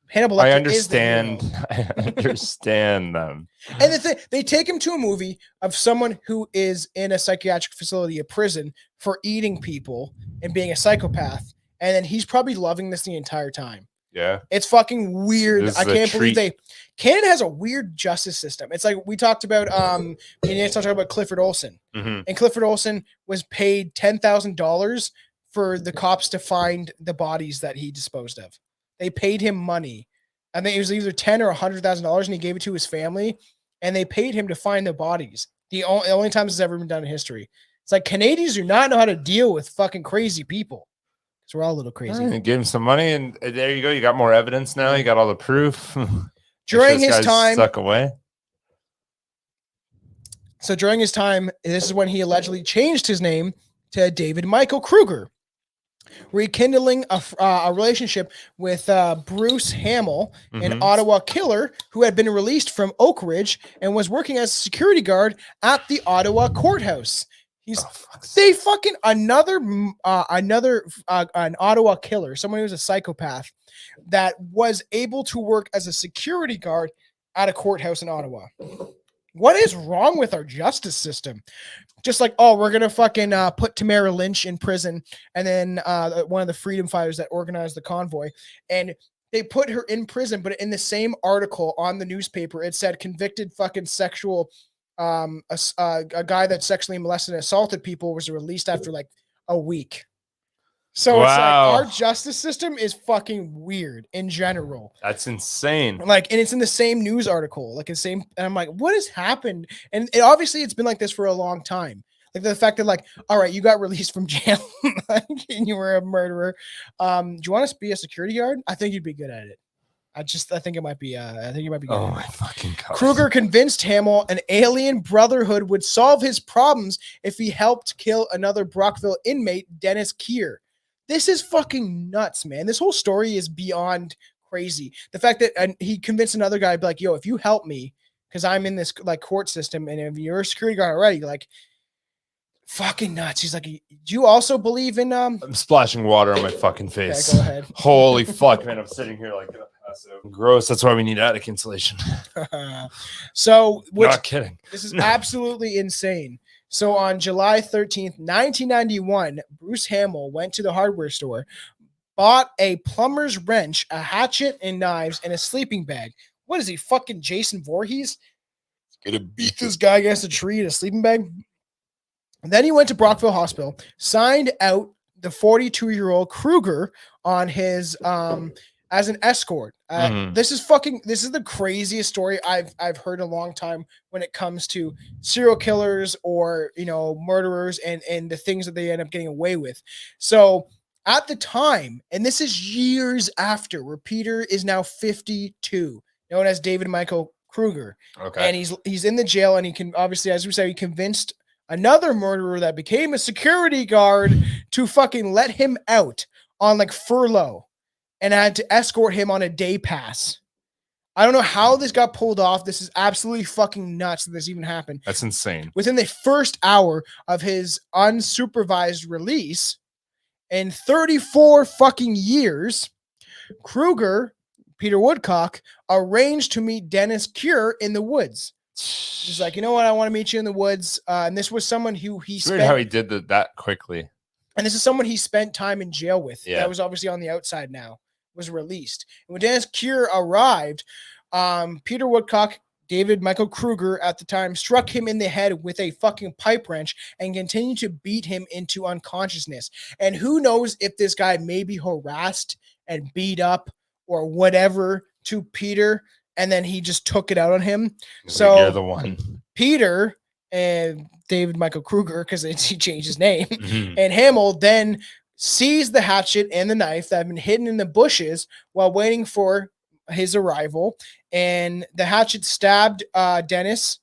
Hannibal Lecter. I understand. I understand them. And the thing, they take him to a movie of someone who is in a psychiatric facility, a prison, for eating people and being a psychopath, and then he's probably loving this the entire time. Yeah, it's fucking weird. I can't believe Canada has a weird justice system. It's like we talked about talking about Clifford Olson. And Clifford Olson was paid $10,000 for the cops to find the bodies that he disposed of. They paid him money. I think it was either $10,000 or $100,000, and he gave it to his family, and they paid him to find the bodies. The only time this has ever been done in history. It's like Canadians do not know how to deal with fucking crazy people. So we're all a little crazy. Right, give him some money, and there you go. You got more evidence now. You got all the proof. During his time, suck away. So during his time, this is when he allegedly changed his name to David Michael Krueger, rekindling a relationship with Bruce Hamill, an Ottawa killer who had been released from Oak Ridge and was working as a security guard at the Ottawa courthouse. An Ottawa killer, someone who's a psychopath that was able to work as a security guard at a courthouse in Ottawa. What is wrong with our justice system? Just like, oh, we're gonna fucking put Tamara Lynch in prison, and then one of the freedom fighters that organized the convoy, and they put her in prison, but in the same article on the newspaper, it said convicted fucking sexual. A guy that sexually molested and assaulted people was released after like a week. So It's like our justice system is fucking weird in general. That's insane. Like, and it's in the same news article, like the same. And I'm like, what has happened? And obviously it's been like this for a long time. Like the fact that like, all right, you got released from jail and you were a murderer. Do you want to be a security guard? I think you'd be good at it. I think it might be good. Oh my fucking God. Krueger convinced Hamill an alien brotherhood would solve his problems if he helped kill another Brockville inmate, Dennis Keir. This is fucking nuts, man. This whole story is beyond crazy. The fact that he convinced another guy, be like, yo, if you help me, because I'm in this like court system, and if you're a security guard already, like fucking nuts. He's like, do you also believe in I'm splashing water on my fucking face. Okay, go ahead. Holy fuck, man. I'm sitting here like gross. That's why we need attic insulation. So not kidding. This is absolutely insane. So on July 13th, 1991, Bruce Hamill went to the hardware store, bought a plumber's wrench, a hatchet and knives, and a sleeping bag. What is he, fucking Jason Voorhees? He's gonna beat this guy against a tree in a sleeping bag. And then he went to Brockville Hospital, signed out the 42-year-old Krueger on his as an escort. This is the craziest story I've heard in a long time when it comes to serial killers or, you know, murderers and the things that they end up getting away with. So at the time, and this is years after, where Peter is now 52, known as David Michael Krueger. Okay. And he's in the jail, and he can obviously, as we said, he convinced another murderer that became a security guard to fucking let him out on like furlough, and had to escort him on a day pass. I don't know how this got pulled off. This is absolutely fucking nuts that this even happened. That's insane. Within the first hour of his unsupervised release, in 34 fucking years, Krueger, Peter Woodcock, arranged to meet Dennis Keir in the woods. He's like, you know what? I want to meet you in the woods. And this was someone who he spent. Weird how he did that quickly. And this is someone he spent time in jail with. Yeah. That was obviously on the outside now, was released. And when Dennis Keir arrived, Peter Woodcock, Michael Krueger at the time, struck him in the head with a fucking pipe wrench and continued to beat him into unconsciousness. And who knows if this guy may be harassed and beat up or whatever to Peter, and then he just took it out on him. So you're the one. Peter and Michael Krueger, because he changed his name, and Hamill then seized the hatchet and the knife that had been hidden in the bushes while waiting for his arrival, and the hatchet stabbed Dennis.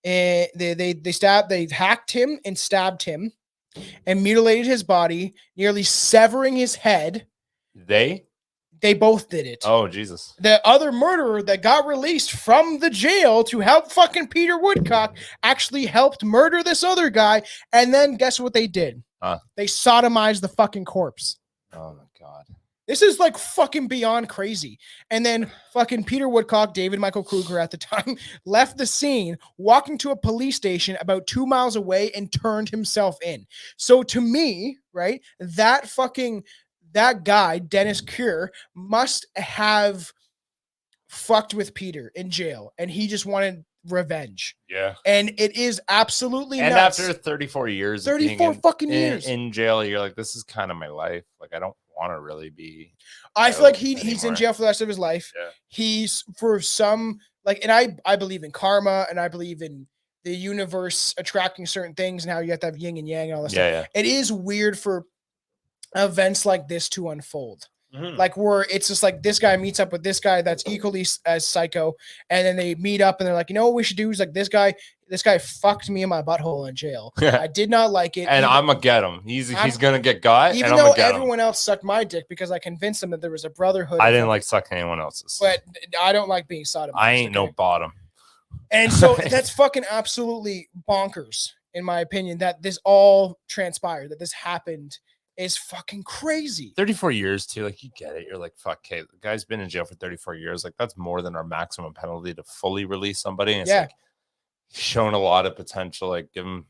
And they hacked him and stabbed him and mutilated his body, nearly severing his head. They both did it. Oh, Jesus. The other murderer that got released from the jail to help fucking Peter Woodcock actually helped murder this other guy. And then guess what they did? They sodomized the fucking corpse. Oh, my God. This is like fucking beyond crazy. And then fucking Peter Woodcock, Michael Krueger at the time, left the scene, walking to a police station about 2 miles away and turned himself in. So to me, right, that guy, Dennis Keir, must have fucked with Peter in jail, and he just wanted revenge. Yeah. And it is absolutely and nuts. After 34 years, 34 fucking years in jail, you're like, this is kind of my life. Like, I don't want to really be. I feel like he's in jail for the rest of his life. Yeah. He's for some, like, and I believe in karma, and I believe in the universe attracting certain things and how you have to have yin and yang and all this stuff. Yeah. It is weird for events like this to unfold, like where it's just like this guy meets up with this guy that's equally as psycho, and then they meet up and they're like, you know what we should do is like this guy fucked me in my butthole in jail. I did not like it, and I'm gonna get him. He's gonna get got, even though everyone else sucked my dick because I convinced them that there was a brotherhood. I didn't like sucking anyone else's, but I don't like being sodomized. I ain't no bottom, and so that's fucking absolutely bonkers in my opinion that this all transpired, that this happened. Is fucking crazy. 34 years too. Like, you get it. You're like, fuck, okay, the guy's been in jail for 34 years. Like, that's more than our maximum penalty to fully release somebody. And it's like, shown a lot of potential. Like, give him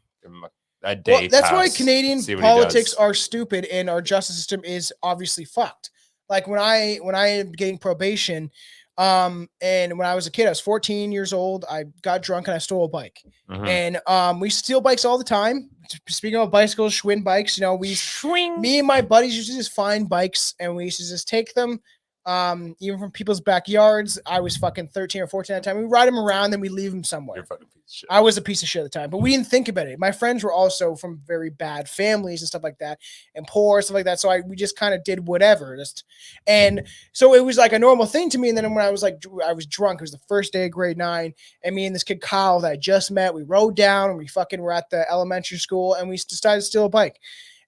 a day. Well, that's why Canadian politics are stupid and our justice system is obviously fucked. Like when I am getting probation, and when I was a kid, I was 14 years old. I got drunk and I stole a bike. And we steal bikes all the time. Speaking of bicycles, Schwinn bikes, you know, me and my buddies used to just find bikes and we used to just take them. Even from people's backyards. I was fucking 13 or 14 at the time. We ride them around, then we leave them somewhere. You're a fucking piece of shit. I was a piece of shit at the time, but we didn't think about it. My friends were also from very bad families and stuff like that, and poor stuff like that. So we just kind of did whatever. And so it was like a normal thing to me. And then when I was drunk, it was the first day of grade 9, and me and this kid Kyle that I just met, we rode down and we fucking were at the elementary school, and we decided to steal a bike.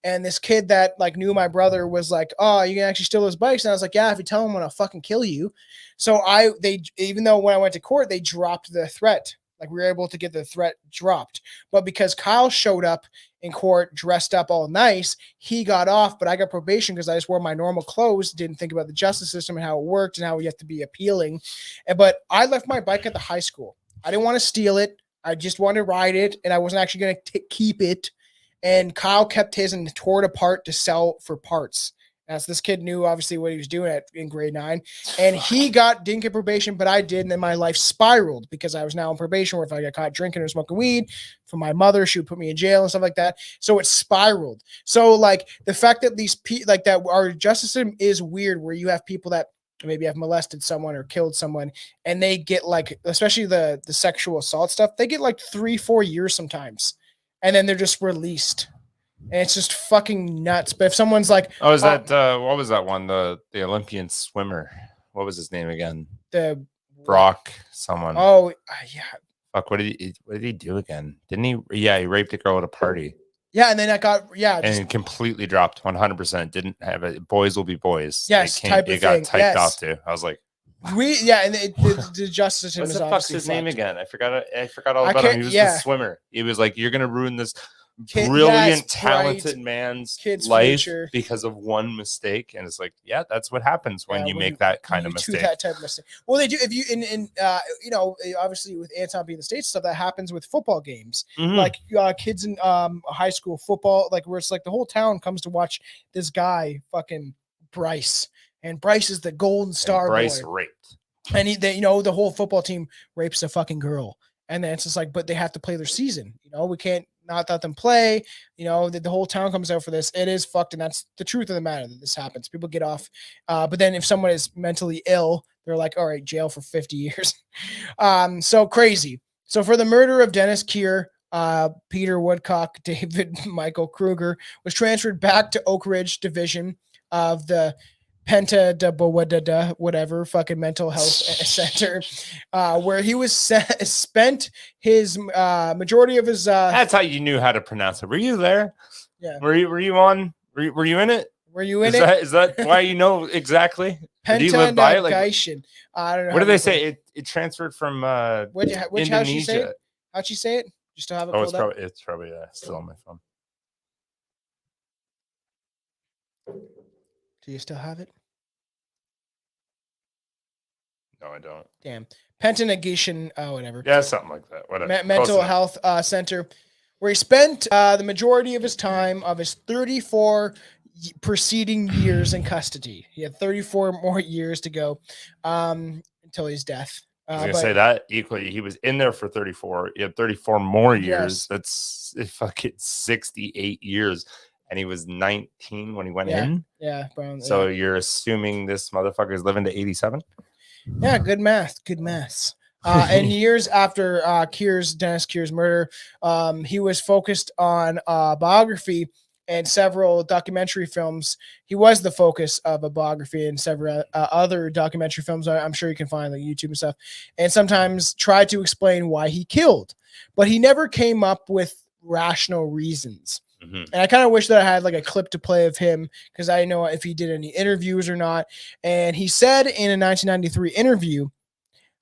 And this kid that like knew my brother was like, "Oh, you can actually steal those bikes." And I was like, "Yeah, if you tell him, I'm gonna fucking kill you." So even though when I went to court, they dropped the threat. Like we were able to get the threat dropped. But because Kyle showed up in court dressed up all nice, he got off. But I got probation because I just wore my normal clothes, didn't think about the justice system and how it worked and how you have to be appealing. But I left my bike at the high school. I didn't want to steal it. I just wanted to ride it, and I wasn't actually going to keep it. And Kyle kept his and tore it apart to sell for parts. As this kid knew obviously what he was doing in grade 9, and he didn't get probation, but I did. And then my life spiraled because I was now on probation where if I got caught drinking or smoking weed from my mother, she would put me in jail and stuff like that. So it spiraled. So like the fact that that our justice system is weird, where you have people that maybe have molested someone or killed someone, and they get like, especially the sexual assault stuff, they get like 3-4 years sometimes. And then they're just released. And it's just fucking nuts. But if someone's like, oh, is that what was that one? The Olympian swimmer. What was his name again? The Brock someone. Oh, yeah. Fuck, what did he do again? Didn't he? Yeah, he raped a girl at a party. Yeah, and then I got and it completely dropped 100%. Didn't have it. Boys will be boys. Yes, it got typed off too. I was like, and the justice system is obviously fuck's his name again? I forgot all about him. He was the swimmer. He was like, you're gonna ruin this. brilliant, talented man's kid's life future. because of one mistake. And it's like, yeah, that's what happens when you make that kind of mistake. That type of mistake. Well, they do. If you you know, obviously with Anton being the States stuff, that happens with football games. Like kids in high school football, like where it's like the whole town comes to watch this guy, fucking Bryce, and Bryce is the golden star. Bryce boy. raped, and you know, the whole football team rapes a fucking girl. And then it's just like, but they have to play their season. You know, we can't not let them play. You know, the whole town comes out for this. It is fucked. And that's the truth of the matter that this happens. People get off. But then if someone is mentally ill, they're like, all right, jail for 50 years. So crazy. So for the murder of Dennis Keir, Peter Woodcock, David Michael Krueger was transferred back to Oak Ridge Division of the whatever fucking mental health center, where he was spent his majority of his. That's how you knew how to pronounce it. Were you there? Yeah. Were you on? Were you in it? Were you in it? Is that why you know exactly? Do you live by it? Like, I don't know. What do they say? It transferred from which how'd she say it? How'd she say it? You still have it? It's probably still on my phone. Do you still have it? No, I don't. Damn. Pentanegation, whatever. Yeah, something like that. Whatever. Mental health center, where he spent the majority of his time of his 34 preceding years in custody. He had 34 more years to go until his death. I was going to say that equally. He was in there for 34. He had 34 more years. Yes. That's fucking 68 years. And he was 19 when he went in. Yeah, bro. So you're assuming this motherfucker is living to 87? Yeah, good math. Good maths. And years after Dennis Keir's murder, he was focused on biography and several documentary films. He was the focus of a biography and several other documentary films I'm sure you can find on YouTube and stuff. And sometimes tried to explain why he killed. But he never came up with rational reasons. And I kind of wish that I had like a clip to play of him because I didn't know if he did any interviews or not. And he said in a 1993 interview,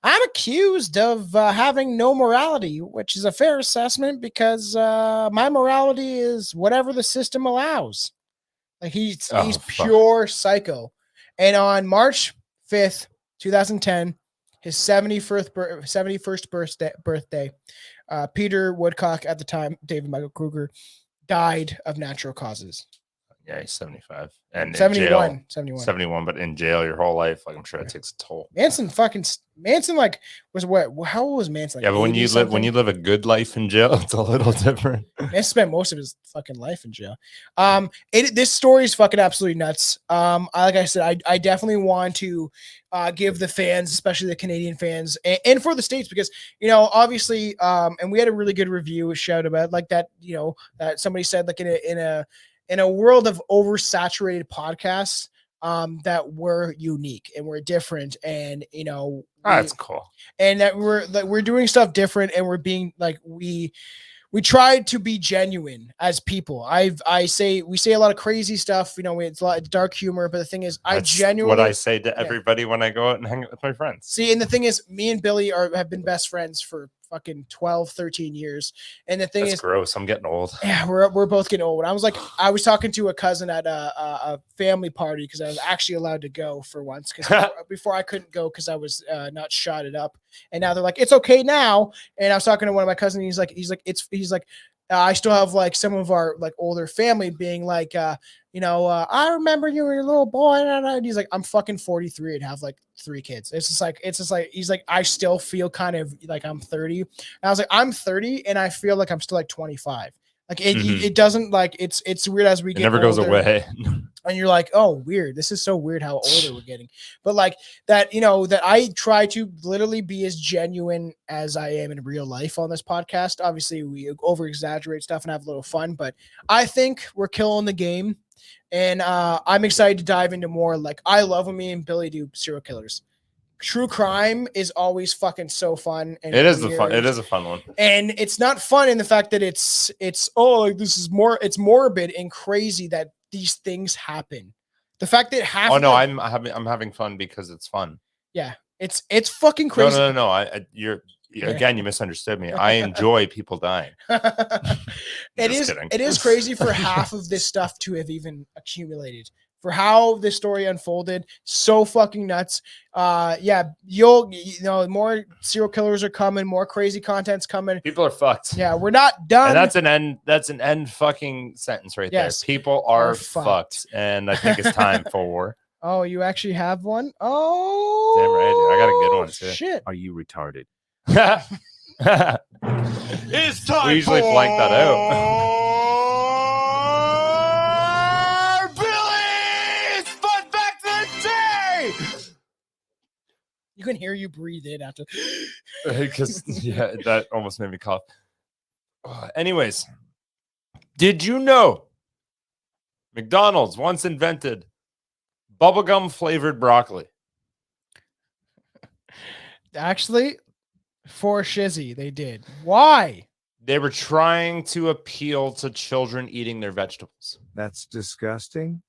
"I'm accused of having no morality, which is a fair assessment because my morality is whatever the system allows." Like he's pure psycho. And on March 5th, 2010, his 71st birthday, Peter Woodcock, at the time David Michael Krueger, died of natural causes. Yeah, he's 75. And 71. 71, but in jail your whole life, like I'm sure it takes a toll. Manson like was what? How old was Manson? Like yeah, but when you live a good life in jail, it's a little different. Manson spent most of his fucking life in jail. This story is fucking absolutely nuts. Like I said, I definitely want to give the fans, especially the Canadian fans, and for the States, because you know, obviously, and we had a really good review shout about like that. You know, that somebody said like in a world of oversaturated podcasts, that we're unique and we're different, and you know, that's cool, and that we're doing stuff different, and we're being like we tried to be genuine as people. We say a lot of crazy stuff, you know, it's a lot of dark humor, but the thing is, that's genuinely what I say to everybody when I go out and hang out with my friends. See, and the thing is, me and Billy have been best friends for fucking 12, 13 years. And the thing is gross. I'm getting old. Yeah, we're both getting old. I was talking to a cousin at a family party because I was actually allowed to go for once, because before I couldn't go because I was not shotted up. And now they're like, it's okay now. And I was talking to one of my cousins. He's like, I still have like some of our like older family being like, I remember you were a little boy. And he's like, I'm fucking 43 and have like 3 kids. It's just like, he's like, I still feel kind of like I'm 30. And I was like, I'm 30 and I feel like I'm still like 25. Like it doesn't like, it's weird as we get never older, goes away. And you're like, oh, weird. This is so weird how older we're getting. But like that, that I try to literally be as genuine as I am in real life on this podcast. Obviously we over exaggerate stuff and have a little fun, but I think we're killing the game. And I'm excited to dive into more. Like I love when me and Billy do serial killers. True crime is always fucking so fun. And it is a fun one. And it's not fun in the fact that it's like this is more, it's morbid and crazy that these things happen. The fact that I'm having fun because it's fun. Yeah, it's fucking crazy. No. Again, you misunderstood me. I enjoy people dying. It is crazy for half of this stuff to have even accumulated. For how this story unfolded, so fucking nuts. Yeah, more serial killers are coming, more crazy content's coming. People are fucked. Yeah, we're not done. And that's an end fucking sentence right there. People are fucked. And I think it's time for Oh, you actually have one? Oh, damn right, dude. I got a good one too. Shit. Are you retarded? It's time. We usually blank that out. You can hear you breathe in after. Because that almost made me cough. Anyways, did you know McDonald's once invented bubblegum flavored broccoli? Actually, for shizzy, they did. Why? They were trying to appeal to children eating their vegetables. That's disgusting.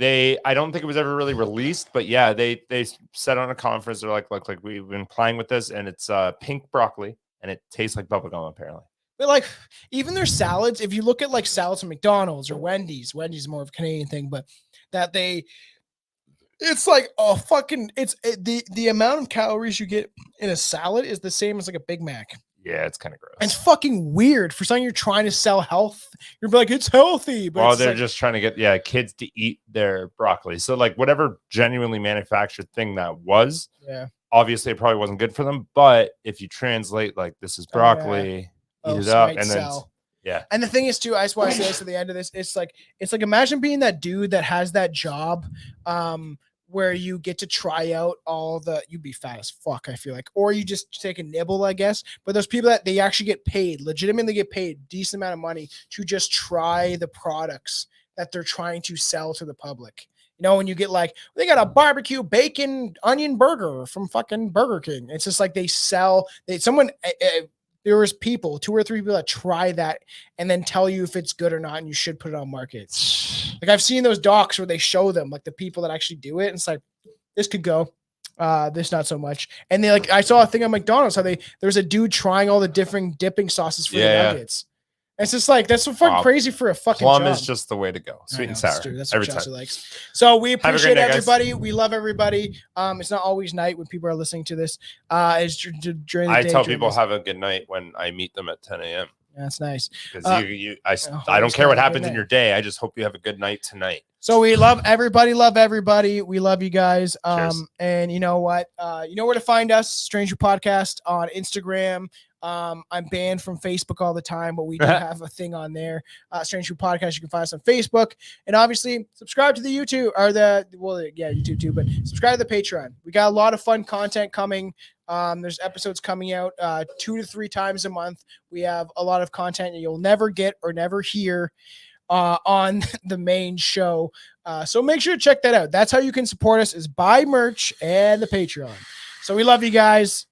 I don't think it was ever really released, but yeah, they said on a conference, they're like, look, we've been playing with this, and it's pink broccoli, and it tastes like bubblegum, apparently. But like, even their salads, if you look at like salads from McDonald's or Wendy's is more of a Canadian thing, but it's like the amount of calories you get in a salad is the same as like a Big Mac. Yeah, it's kind of gross. And it's fucking weird for something you're trying to sell health. You're like, it's healthy. But they're just trying to get kids to eat their broccoli. So like whatever genuinely manufactured thing that was, obviously it probably wasn't good for them. But if you translate like this is broccoli, eat it up, and then And the thing is too, I just want to say this at the end of this. It's like imagine being that dude that has that job, where you get to try out you'd be fat as fuck, I feel like, or you just take a nibble, I guess. But those people that they actually get paid, legitimately get paid a decent amount of money to just try the products that they're trying to sell to the public. You know, when you get like, they got a barbecue bacon onion burger from fucking Burger King. It's just like there was 2 or 3 people that try that and then tell you if it's good or not, and you should put it on market. Like I've seen those docs where they show them like the people that actually do it. And it's like, this could go, this not so much. And I saw a thing on McDonald's how there's a dude trying all the different dipping sauces for the nuggets. And it's just like, that's so fucking crazy for a fucking plum job. is just the way to go. Sweet and sour. That's what Chelsea likes. So we appreciate everybody. Guys. We love everybody. It's not always night when people are listening to this. It's during the day. I tell people have a good night when I meet them at 10 a.m. That's nice. Because I don't care what happens in your day. I just hope you have a good night tonight. So we love everybody. We love you guys. And you know what? You know where to find us. Stranger Podcast on Instagram. I'm banned from Facebook all the time, but we do have a thing on there. Stranger Podcast. You can find us on Facebook, and obviously subscribe to the YouTube YouTube too, but subscribe to the Patreon. We got a lot of fun content coming. There's episodes coming out 2 to 3 times a month. We have a lot of content that you'll never get or never hear on the main show. So make sure to check that out. That's how you can support us, is buy merch and the Patreon. So we love you guys.